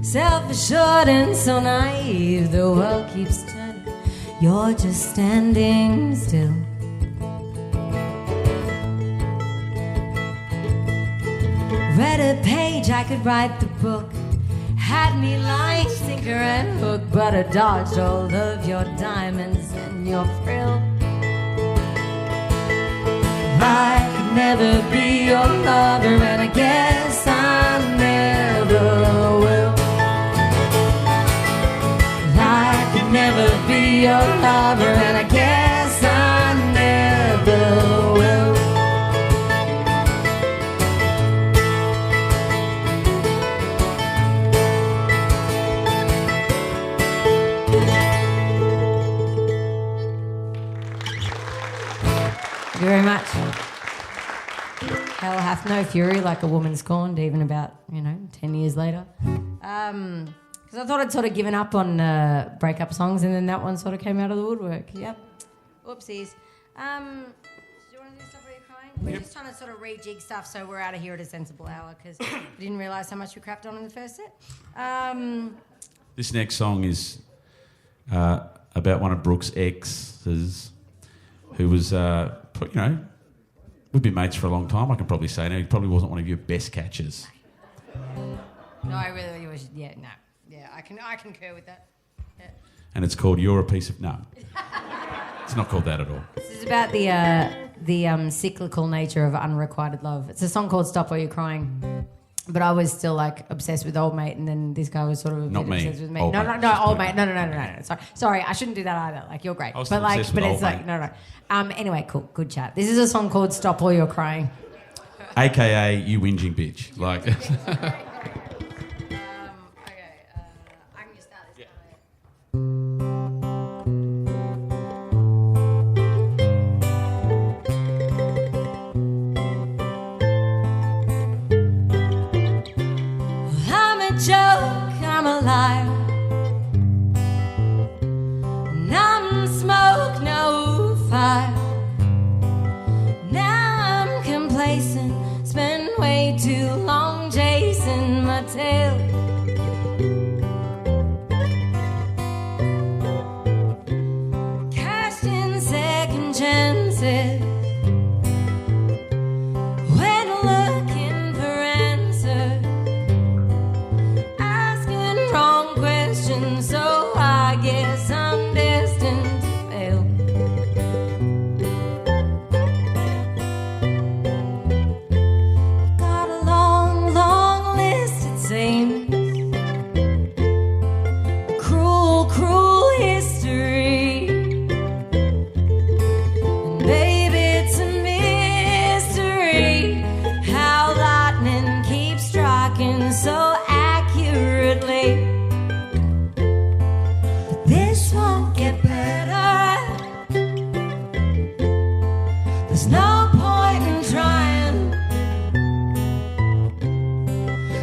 Self-assured and so naive, the world keeps turning, you're just standing still. Read a page, I could write the book. Had me like sinker and hook, but I dodged all of your diamonds and your frill. I could never be your lover, and I guess I never will. I could never be your lover, and I guess I never will. Thank you very much. Hell hath no fury like a woman scorned, even about, 10 years later. Because I thought I'd sort of given up on breakup songs, and then that one sort of came out of the woodwork. Yep. Oopsies. Do you want to do stuff while you're crying? We're just trying to sort of rejig stuff so we're out of here at a sensible hour, because we didn't realise how much we crapped on in the first set. This next song is about one of Brooke's exes, who was, we've been mates for a long time, I can probably say now. He probably wasn't one of your best catches. No, I really was. Yeah, no. Yeah, I concur with that. Yeah. And it's called You're a Piece of... No. It's not called that at all. This is about the cyclical nature of unrequited love. It's a song called Stop While You're Crying. But I was still obsessed with old mate, and then this guy was sort of not me. Obsessed with me. Old no, mate. old mate. No. Sorry, I shouldn't do that either. You're great. I was still obsessed with old mate. No. Anyway, cool, good chat. This is a song called Stop While You're Crying. AKA you whinging bitch. Okay, I can just start this. I'm a joke, I'm a liar. None smoke, no fire. Now I'm complacent, spend way too long chasing my tail. Cashed in second chances when looking for answers, asking wrong questions, so I guess I'm destined to fail. Got a long, long list, it seems. A cruel, cruel history. And baby, it's a mystery how lightning keeps striking so accurately. But this won't get better. There's no point in trying.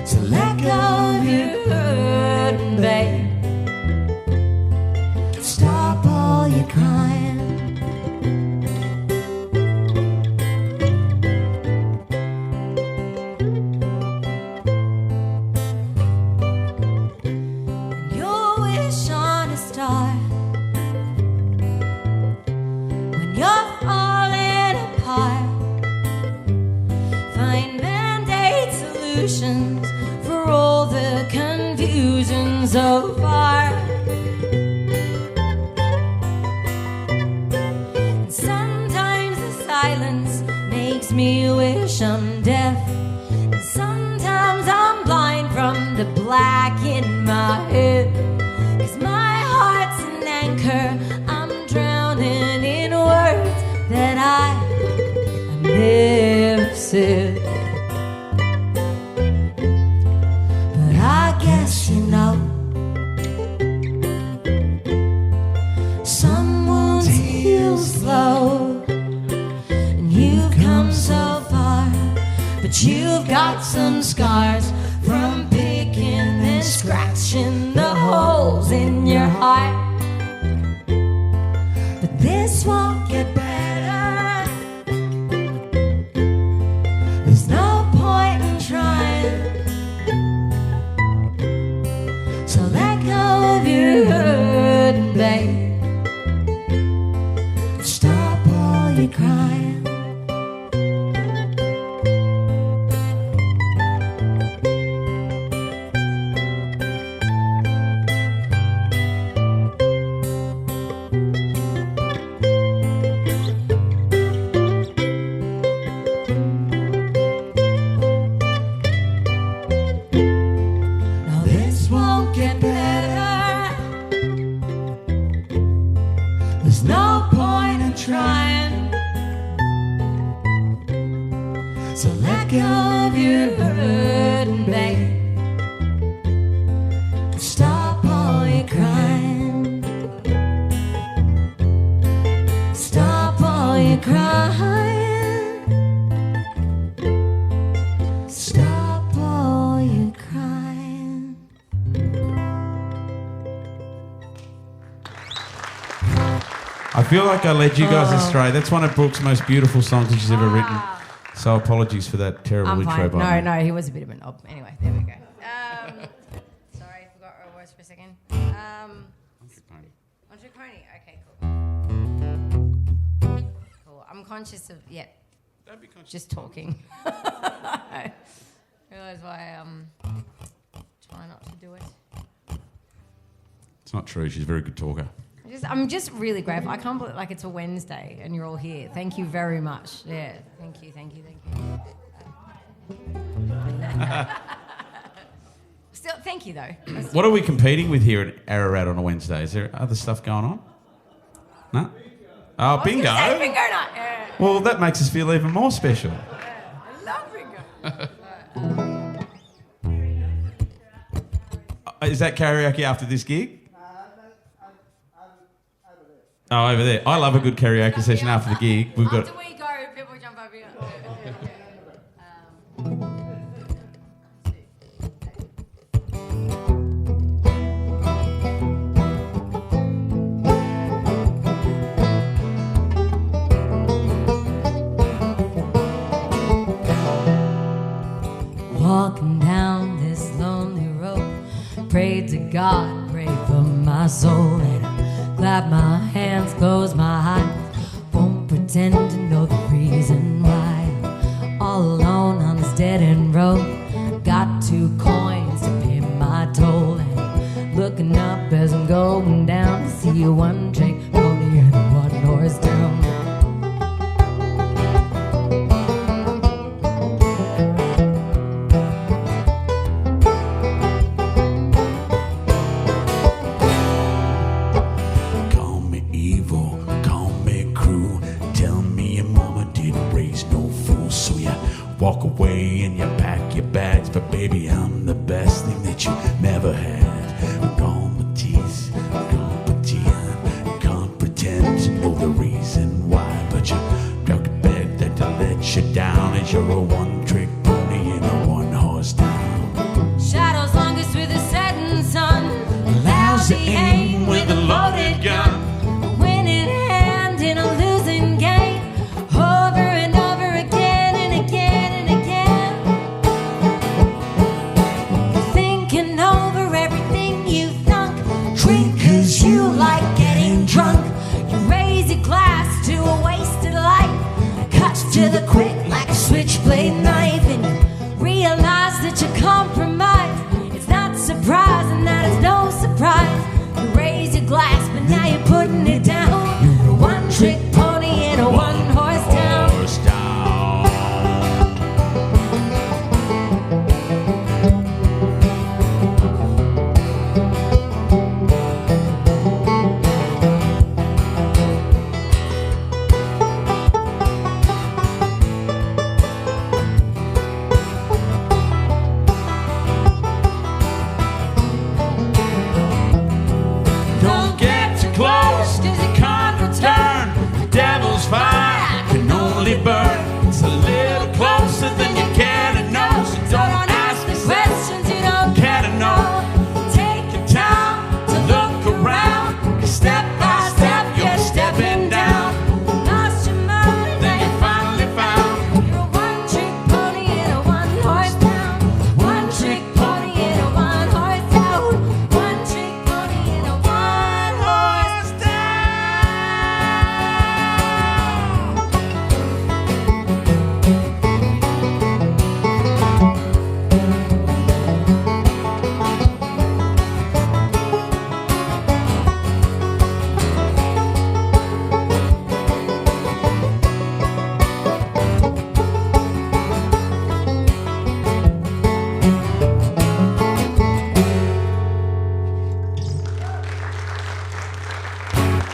So let go of your burden, babe. Stop all your crying. Your wish on a star when you're falling apart. Find band-aid solutions for all the confusion so far. places. But I guess you know, some wounds heal slow, and you've come so far, but you've got some scars from picking and scratching the holes in your heart. But this won't get better. There's no point in trying. So let go of your hurting, babe. Stop all your crying. So let go of your burden, babe. Stop all your crying. Stop all your crying. Stop all your crying. I feel like I led you guys astray. That's one of Brooke's most beautiful songs that she's ever written. So apologies for that terrible I'm intro. fine. No, he was a bit of a knob. Anyway, there we go. Sorry, I forgot what it was for a second. On Trick Pony. Okay, cool. Cool. I'm conscious of, Don't be conscious. just talking. I realise why try not to do it. It's not true. She's a very good talker. I'm just really grateful. I can't believe it's a Wednesday and you're all here. Thank you very much. Yeah, thank you. Still, thank you though. What are we competing with here at Ararat on a Wednesday? Is there other stuff going on? No? Oh, bingo. Bingo night. Yeah. Well, that makes us feel even more special. I love bingo. Is that karaoke after this gig? Oh, over there. I love a good karaoke session after the gig. We've got. After we go, people jump over here. Walking down this lonely road, prayed to God, pray for my soul, and I clap my hands, close my eyes, won't pretend to know the reason why I'm all alone on this dead-end road. Got 2 coins to pay my toll, and looking up as I'm going down to see a one-trick pony and a one-horse town. Walk away and you pack your bags, but baby, I'm the best thing that you never had. Gone with tease, gone with tea. Can't pretend to know the reason why, but you got to beg that to let you down, as you're a one-trick pony in a one-horse town. Shadows longest with a setting sun, lousy aim with a loaded gun, a winning hand in a losing game, over and over again and again and again. You're thinking over everything you've thunk, drink 'cause you like getting drunk. You raise your glass to a wasted life, cuts to the quick like a switchblade knife, and you realize that you're compromised. It's not surprising that it's no surprise. You raise your glass, but now you step by step, you're stepping down. Lost your mind, then you finally found. You're a one-trick pony in a one-horse town. One-trick pony in a one-horse town. One-trick pony in a one-horse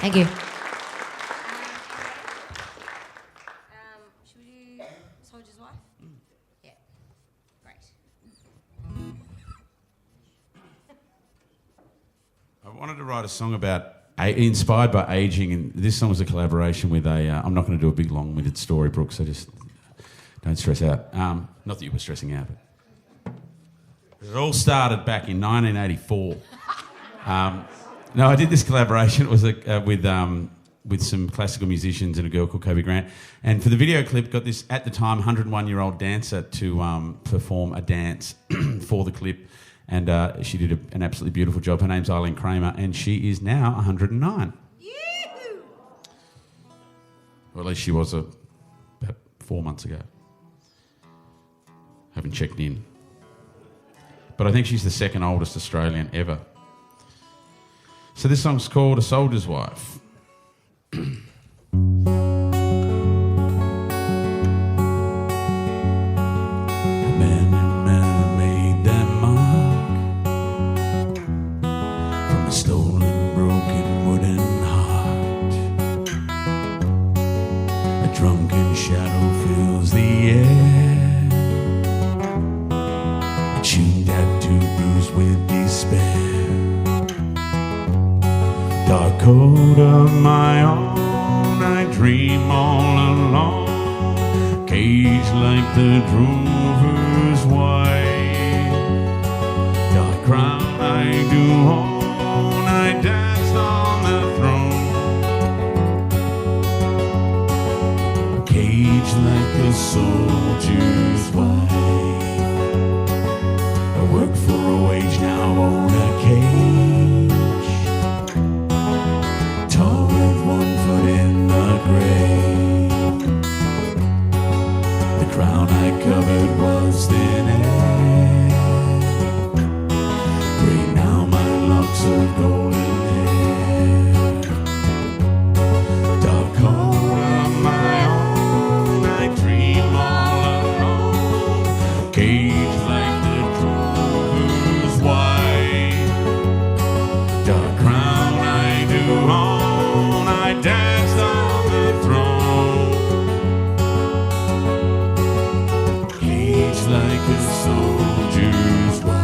Thank you. Should we do Soldier's Wife? Yeah. Great. I wanted to write a song about inspired by aging, and this song was a collaboration with a. I'm not going to do a big long-winded story, Brooke, so just don't stress out. Not that you were stressing out, but it all started back in 1984. No, I did this collaboration. It was with some classical musicians and a girl called Kobe Grant. And for the video clip, got this, at the time, 101-year-old dancer to perform a dance for the clip. And she did an absolutely beautiful job. Her name's Eileen Kramer, and she is now 109. Yoo-hoo! Or at least she was about 4 months ago. Haven't checked in. But I think she's the second oldest Australian ever. So this song's called A Soldier's Wife. The man made that mark from a stolen, broken wooden heart. A drunken shadow fills the air, a chin tattoo bruised with despair. Dark coat of my own, I dream all alone, caged like the drover's wife. Dark crown I do own, I dance on the throne, caged like a soldier's wife. I work for a wage, now own a cage. Tall with 1 foot in the grave. The crown I covered was thin air. Gray now my locks of golden hair. Dark coat of my own, I dream all alone, caged like the drover's wife. Dark crown I do own, I danced on the throne, caged like a soldier's wife.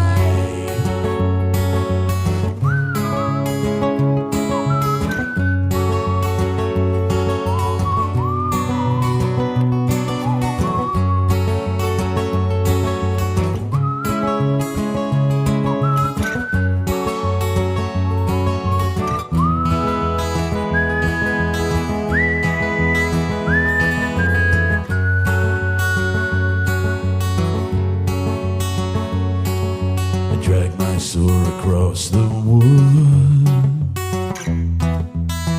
Across the wood,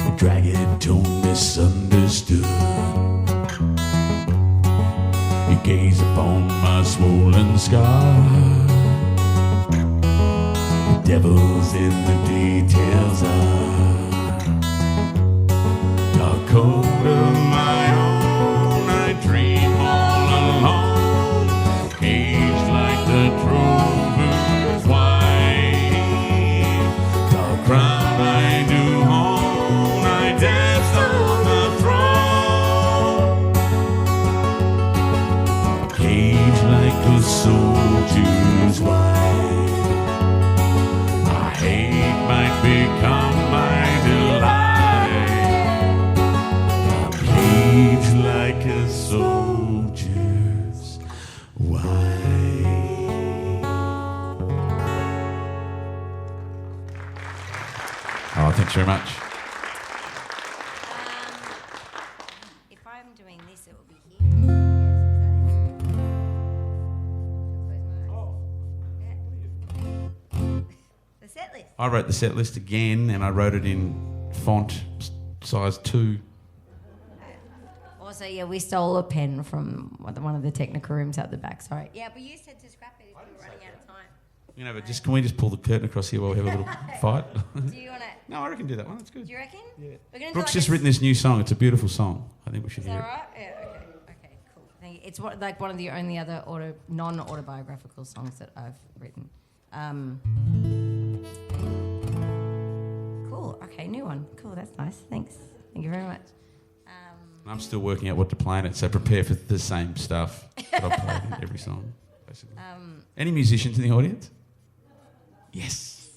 a dragged tone misunderstood. You gaze upon my swollen scar. The devil's in the details are. Dark coat of my own, I dream all alone, caged like the drover's wife. Crown I do own, I danced on the throne, caged like a soldier's wife. My hate might become my delight. I'm caged like a soldier's wife. Oh, thanks very much. I wrote the set list again, and I wrote it in font size 2. Also, yeah, we stole a pen from one of the technical rooms out the back. Sorry. Yeah, but you said to scrap it if we were running out of time. You know, but can we just pull the curtain across here while we have a little fight? Do you want to? No, I reckon do that one. That's good. Do you reckon? Yeah. We're gonna Brooke's do just like written this new song. It's a beautiful song. I think we should Is hear that it. all right? Yeah. Okay. Cool. Thank you. It's like one of the only other non-autobiographical songs that I've written. Cool. Okay, new one. Cool. That's nice. Thanks. Thank you very much. I'm still working out what to play in it, so prepare for the same stuff that I've played in every song, basically. Any musicians in the audience? Yes.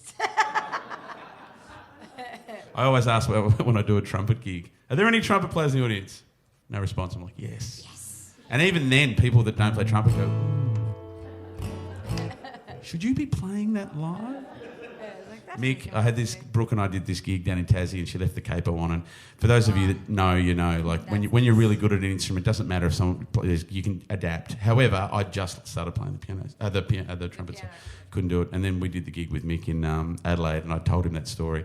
I always ask when I do a trumpet gig, are there any trumpet players in the audience? No response. I'm like, yes. And even then, people that don't play trumpet go, should you be playing that live? Mick, Brooke and I did this gig down in Tassie, and she left the capo on. And for those of you that know, you know, like when you're really good at an instrument, it doesn't matter if someone plays, you can adapt. However, I just started playing the trumpet, so couldn't do it. And then we did the gig with Mick in Adelaide, and I told him that story.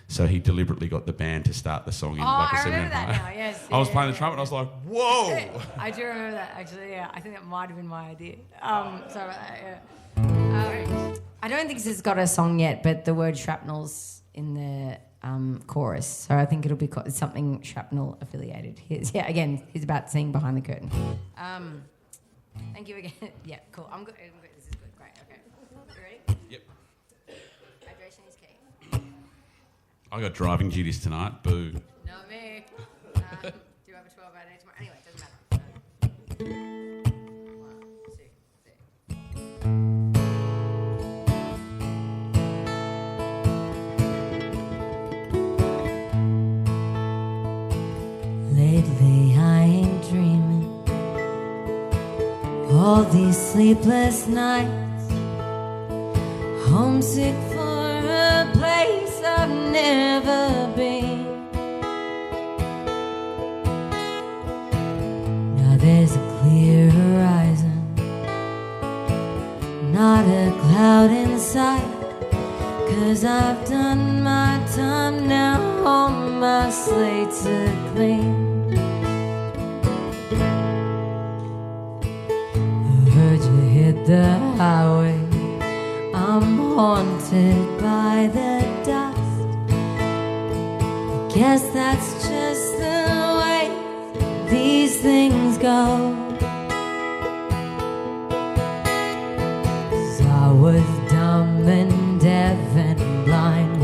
So he deliberately got the band to start the song in like a 7 I remember that now, yes. I was playing the trumpet, and I was like, whoa! I do remember that, actually, yeah. I think that might have been my idea. Sorry about that, yeah. I don't think this has got a song yet, but the word shrapnel's in the chorus, so I think it'll be something shrapnel affiliated. He's about to sing Behind the Curtain. Thank you again. Yeah, cool. I'm good. This is good. Great. Okay. You ready? Yep. Hydration is key. I got driving duties tonight. Boo. Not me. Do you have a 12-hour day tomorrow? Anyway, it doesn't matter. 1, 2, 3. Lately I ain't dreaming. All these sleepless nights, homesick for a place I've never been. Now there's a clear horizon, not a cloud in sight, 'cause I've done my time now, all my slates are clean. Heard you hit the highway, I'm haunted by the dust. I guess that's just the way these things go. 'Cause I was dumb and deaf and blind.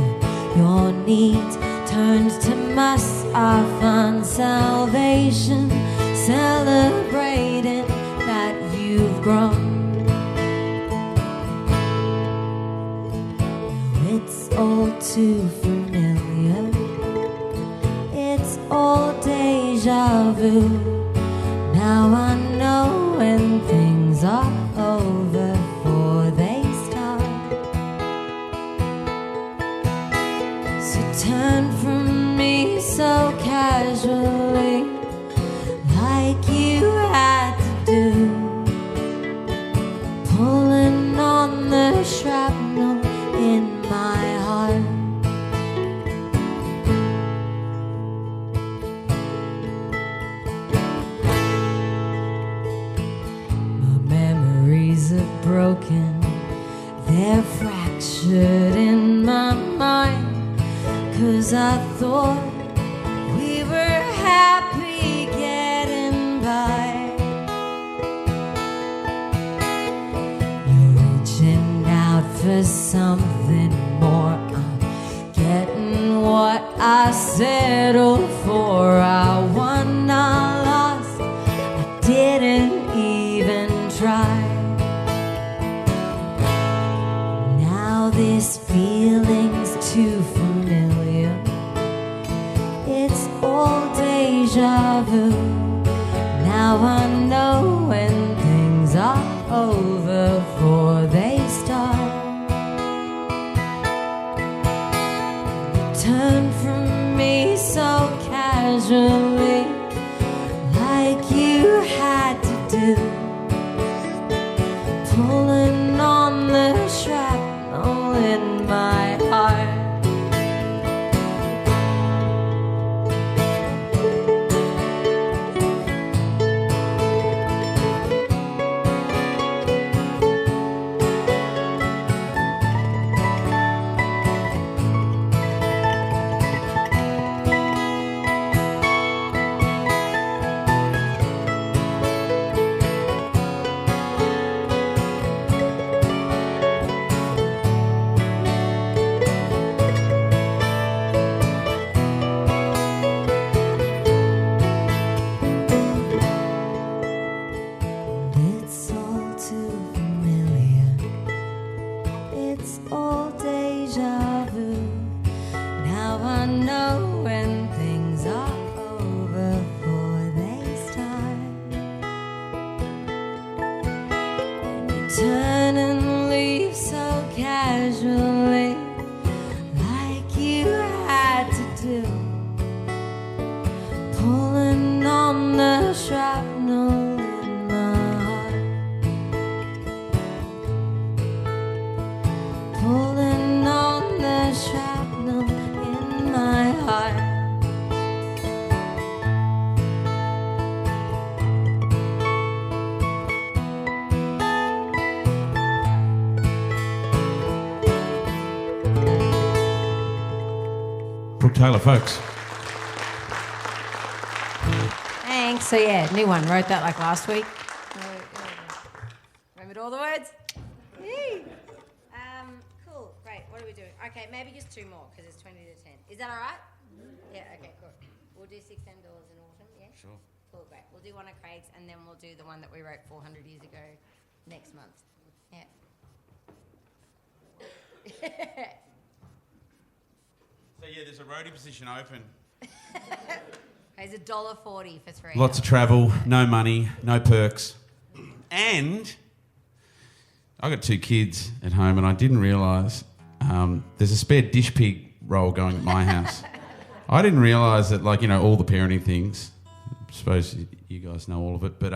Your needs turned to must. I find salvation celebrating that you've grown. Now it's all too familiar. It's all deja vu. Now I know when things are over before they start. So turn from me so casually, like you had to do, pulling on the shrapnel in my heart. My memories are broken, they're fractured in my mind, 'cause I thought we were happy getting by. You're reaching out for something more. I'm getting what I settled for. I won, I lost, I didn't even try. Now this feeling's too familiar. It's all deja vu. Now I know when things are over before they start. Turn from me so casually, like you had to do, pulling on the shrapnel in my heart. the shrapnel in my heart, pulling on the shrapnel in my heart. Brooke Taylor, folks. Thanks. So yeah, new one. Wrote that like last week. Remembered all the words. Yay. Cool. Great. What are we doing? Okay, maybe just two more because it's 20 to 10. Is that all right? Yeah. Okay. Cool. We'll do $16 in autumn. Yeah. Sure. Cool. Great. We'll do one of Craig's and then we'll do the one that we wrote 400 years ago next month. Yeah. So yeah, there's a roadie position open. It's $1.40 for 3 Lots of travel, no money, no perks. And I got 2 kids at home and I didn't realise there's a spare dish pig roll going at my house. I didn't realise that, like, you know, all the parenting things. I suppose you guys know all of it. But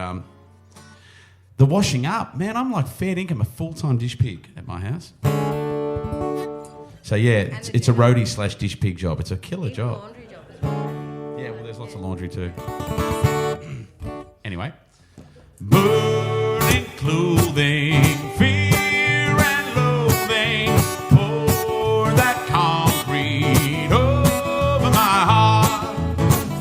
the washing up, man, I'm like fair income, a full-time dish pig at my house. So yeah, it's a roadie / dish pig job. It's a killer job. Laundry job as well. Yeah, well, there's lots of laundry too. Anyway. Burning clothing, fear and loathing, pour that concrete over my heart.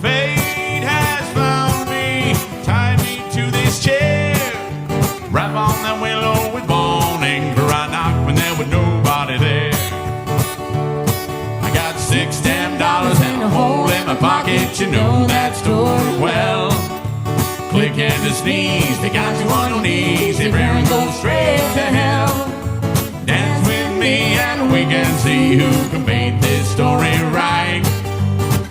Fate has found me, tied me to this chair. Wrap on that willow with warning, for I knocked when there was nobody there. $6 damn and a hole in my pocket, you know that story well. Click and to sneeze, they got you on your knees, they rare and go straight to hell. Dance with me and we can see who can paint this story right.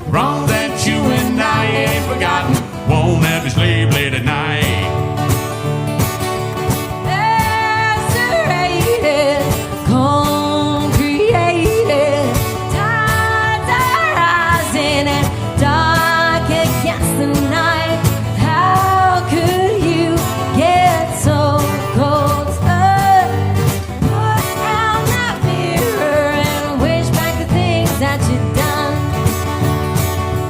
Wrong that you and I ain't forgotten, won't have to sleep late at night. Lacerated, concreated, tides are rising and dark against the night. How could you get so cold? Put down that mirror and wish back the things that you've done.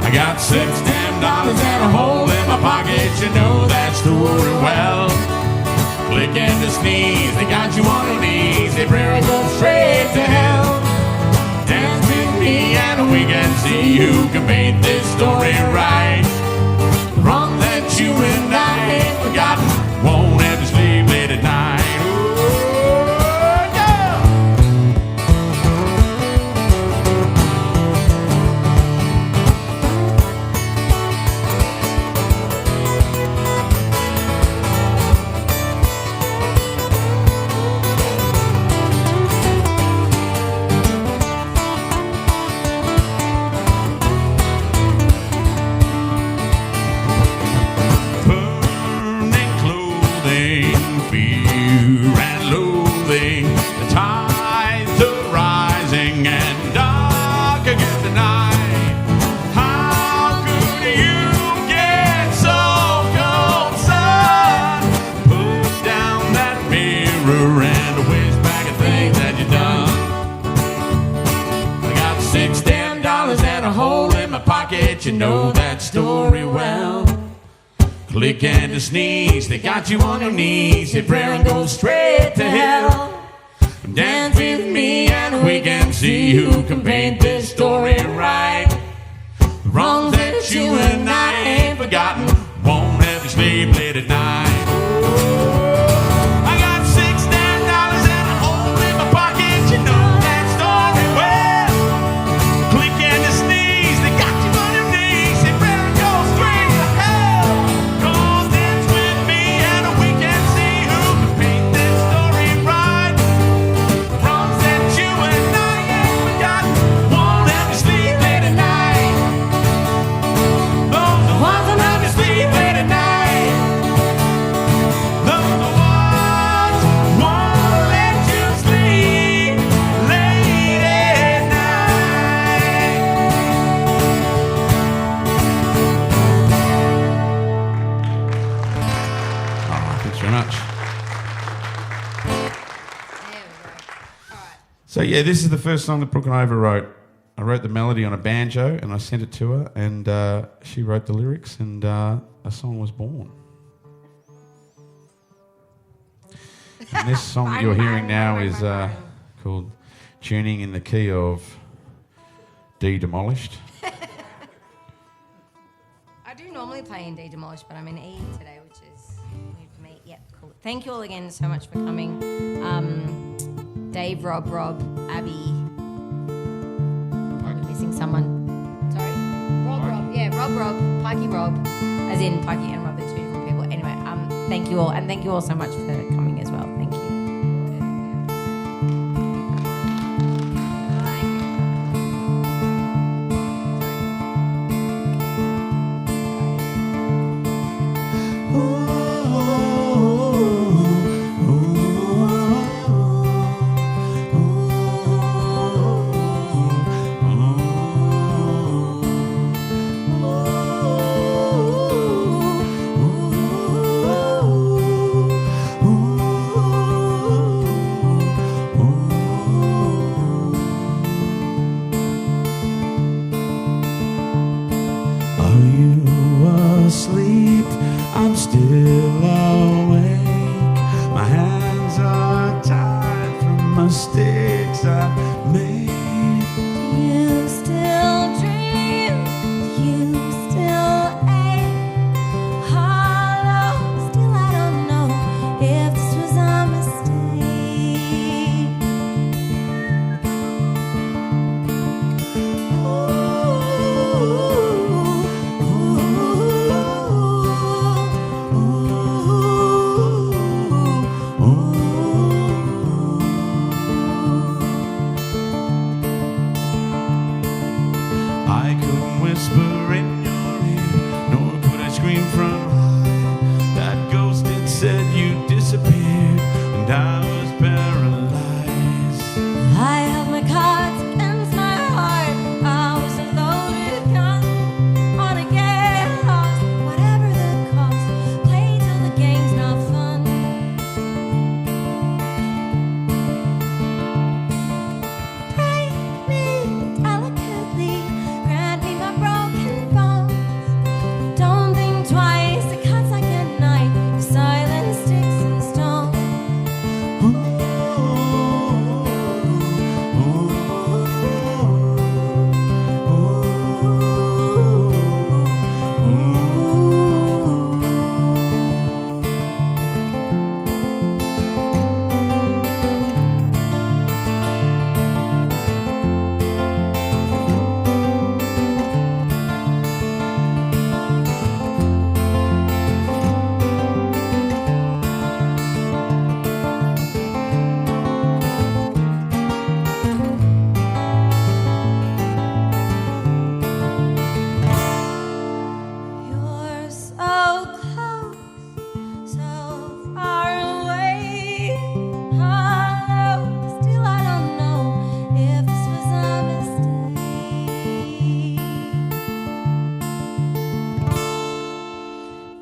I got $6 damn and a hole in my pocket, you know that story well. Click and to sneeze, they got you on your knees, they pray and go straight to hell. Dance with me and we can see who can paint this story right. Wrong that you and I ain't forgotten, won't have to sleep late at night. Ooh, yeah. Burning clothing, fear and loathing. The tides are rising and dark against the night. How could you get so cold, son? Put down that mirror and wish back at things that you done. I got $6 damn and a hole in my pocket, you know that story well. Click and to sneeze, they got you on your knees, say prayer and go straight to hell. Dance with me and we can see who can paint this story right. Wrongs that you and I ain't forgotten, won't have to sleep late at night. I got $6 damn and a hole in my pocket, you know that story well. Click and to sneeze, they got you on your knees, say prayer and go straight to hell. Cause dance with me and we can see who can paint this story right. Wrongs that you and I ain't forgotten, won't have to sleep late at night. Those who won't have to sleep late at night. yeah, this is the first song that Brooke and I ever wrote. I wrote the melody on a banjo and I sent it to her, and she wrote the lyrics, and a song was born. And this song that you're hearing now is called Tuning in the Key of D Demolished. I do normally play in D demolished, but I'm in E today, which is new for me. Yep, cool. Thank you all again so much for coming. Dave, Rob, Abby. I'm probably missing someone. Sorry? Rob. Yeah, Rob, Pikey Rob. As in Pikey and Rob, they're two different people. Anyway, thank you all, and thank you all so much for coming as well. Thank you. Asleep, I'm still awake. My hands are tied from mistakes I made. Do you still dream? Do you still ache? Hollow, still I don't know if this was a mistake. I couldn't whisper in your ear, nor could I scream from high. That ghost had said you disappeared, and I was paralyzed. I held my cards against my heart. I was a loaded gun. Wanna get lost, whatever the cost. Play till the game's not fun. Break me delicately, grant me my broken bones. Don't think twice, it cuts like a knife. Your silence sticks and stones. You're so close, so far away. Hollow, still I don't know if this was a mistake.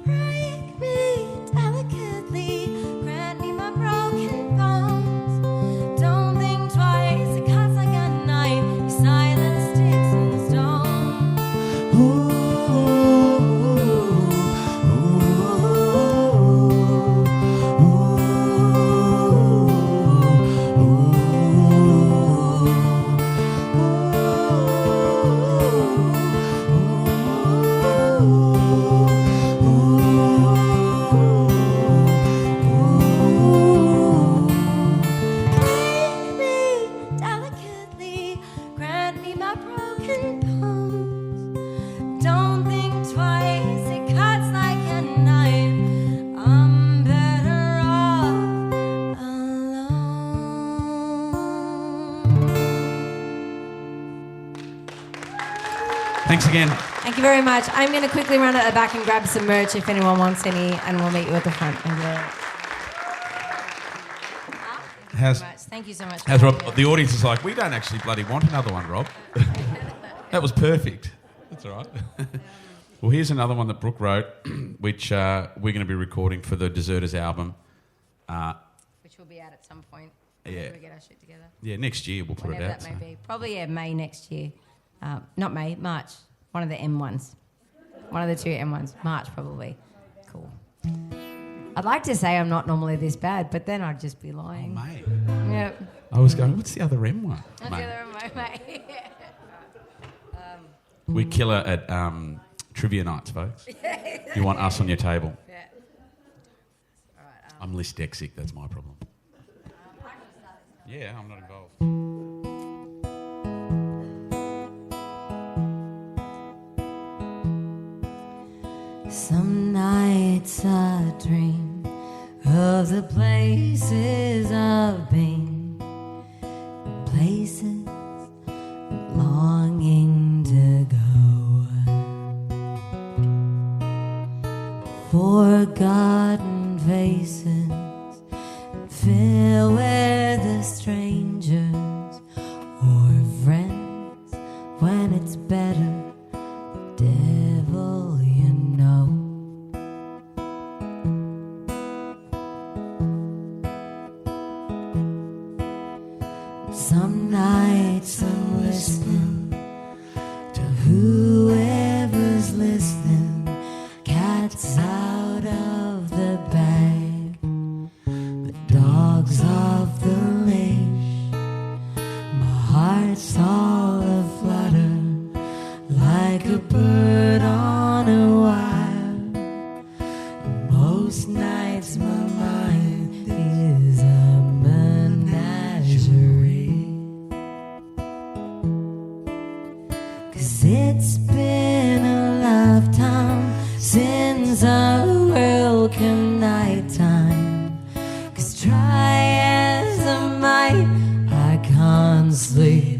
Break me delicately, grant me my broken bones. Don't think twice, it cuts like a knife. Your silence sticks and stones. Break me delicately, grant me my broken bones. Don't think twice, it cuts like a knife. I'm better off alone. Thanks again. Thank you very much. I'm going to quickly run at the back and grab some merch if anyone wants any, and we'll meet you at the front. Thank you very much. Thank you so much. How's Rob? The audience is like, we don't actually bloody want another one, Rob. That was perfect. That's all right. Well, here's another one that Brooke wrote, which we're going to be recording for the Deserters album. Which will be out at some point. Yeah. We get our shit together. Yeah, next year we'll put Whenever it out. that may be. Probably, May next year. Not May, March. One of the M ones. One of the 2 M1s. March, probably. Cool. I'd like to say I'm not normally this bad, but then I'd just be lying. Oh, mate. Yep. I was going, what's the other M one? That's Mate. the other one, mate. We kill her at trivia nights, folks. If you want us on your table. Yeah. All right. I'm dyslexic, that's my problem. Yeah, I'm not involved. Some nights I dream of the places I've been, places longing to go, forgotten faces filled with the strangers or friends when it's better, devil you know. Some nights I'm listening to whoever's listening, cats out of the bag, the dogs off the leash, my heart's all aflutter like a bird on a wire. Most nights my mind is a menagerie, 'cause it's been a lifetime since I welcome nighttime. 'Cause try as I might, I can't sleep.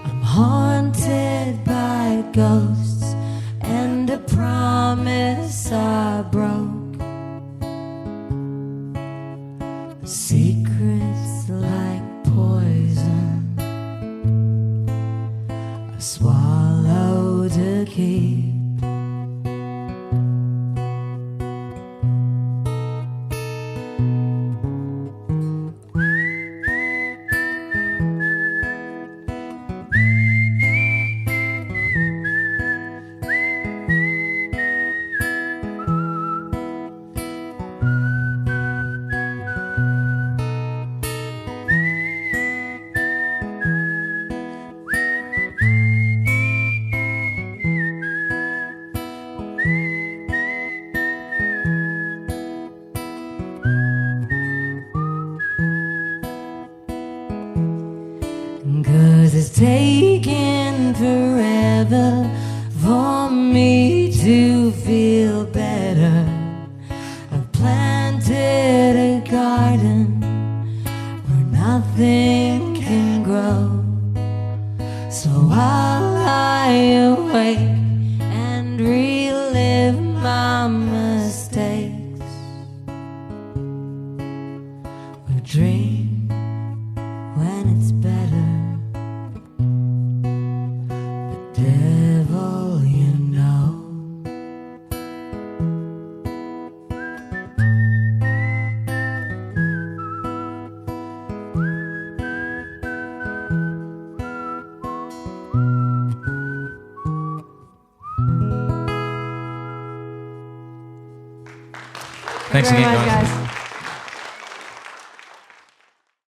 I'm haunted by ghosts and a promise I broke. Secrets like poison I swallow to keep. It's taken forever for me to feel better. I've planted a garden where nothing can grow, so I'll lie awake and relive my mistakes, or dream when it's better. Devil, you know. Thanks Very again, much, guys. guys.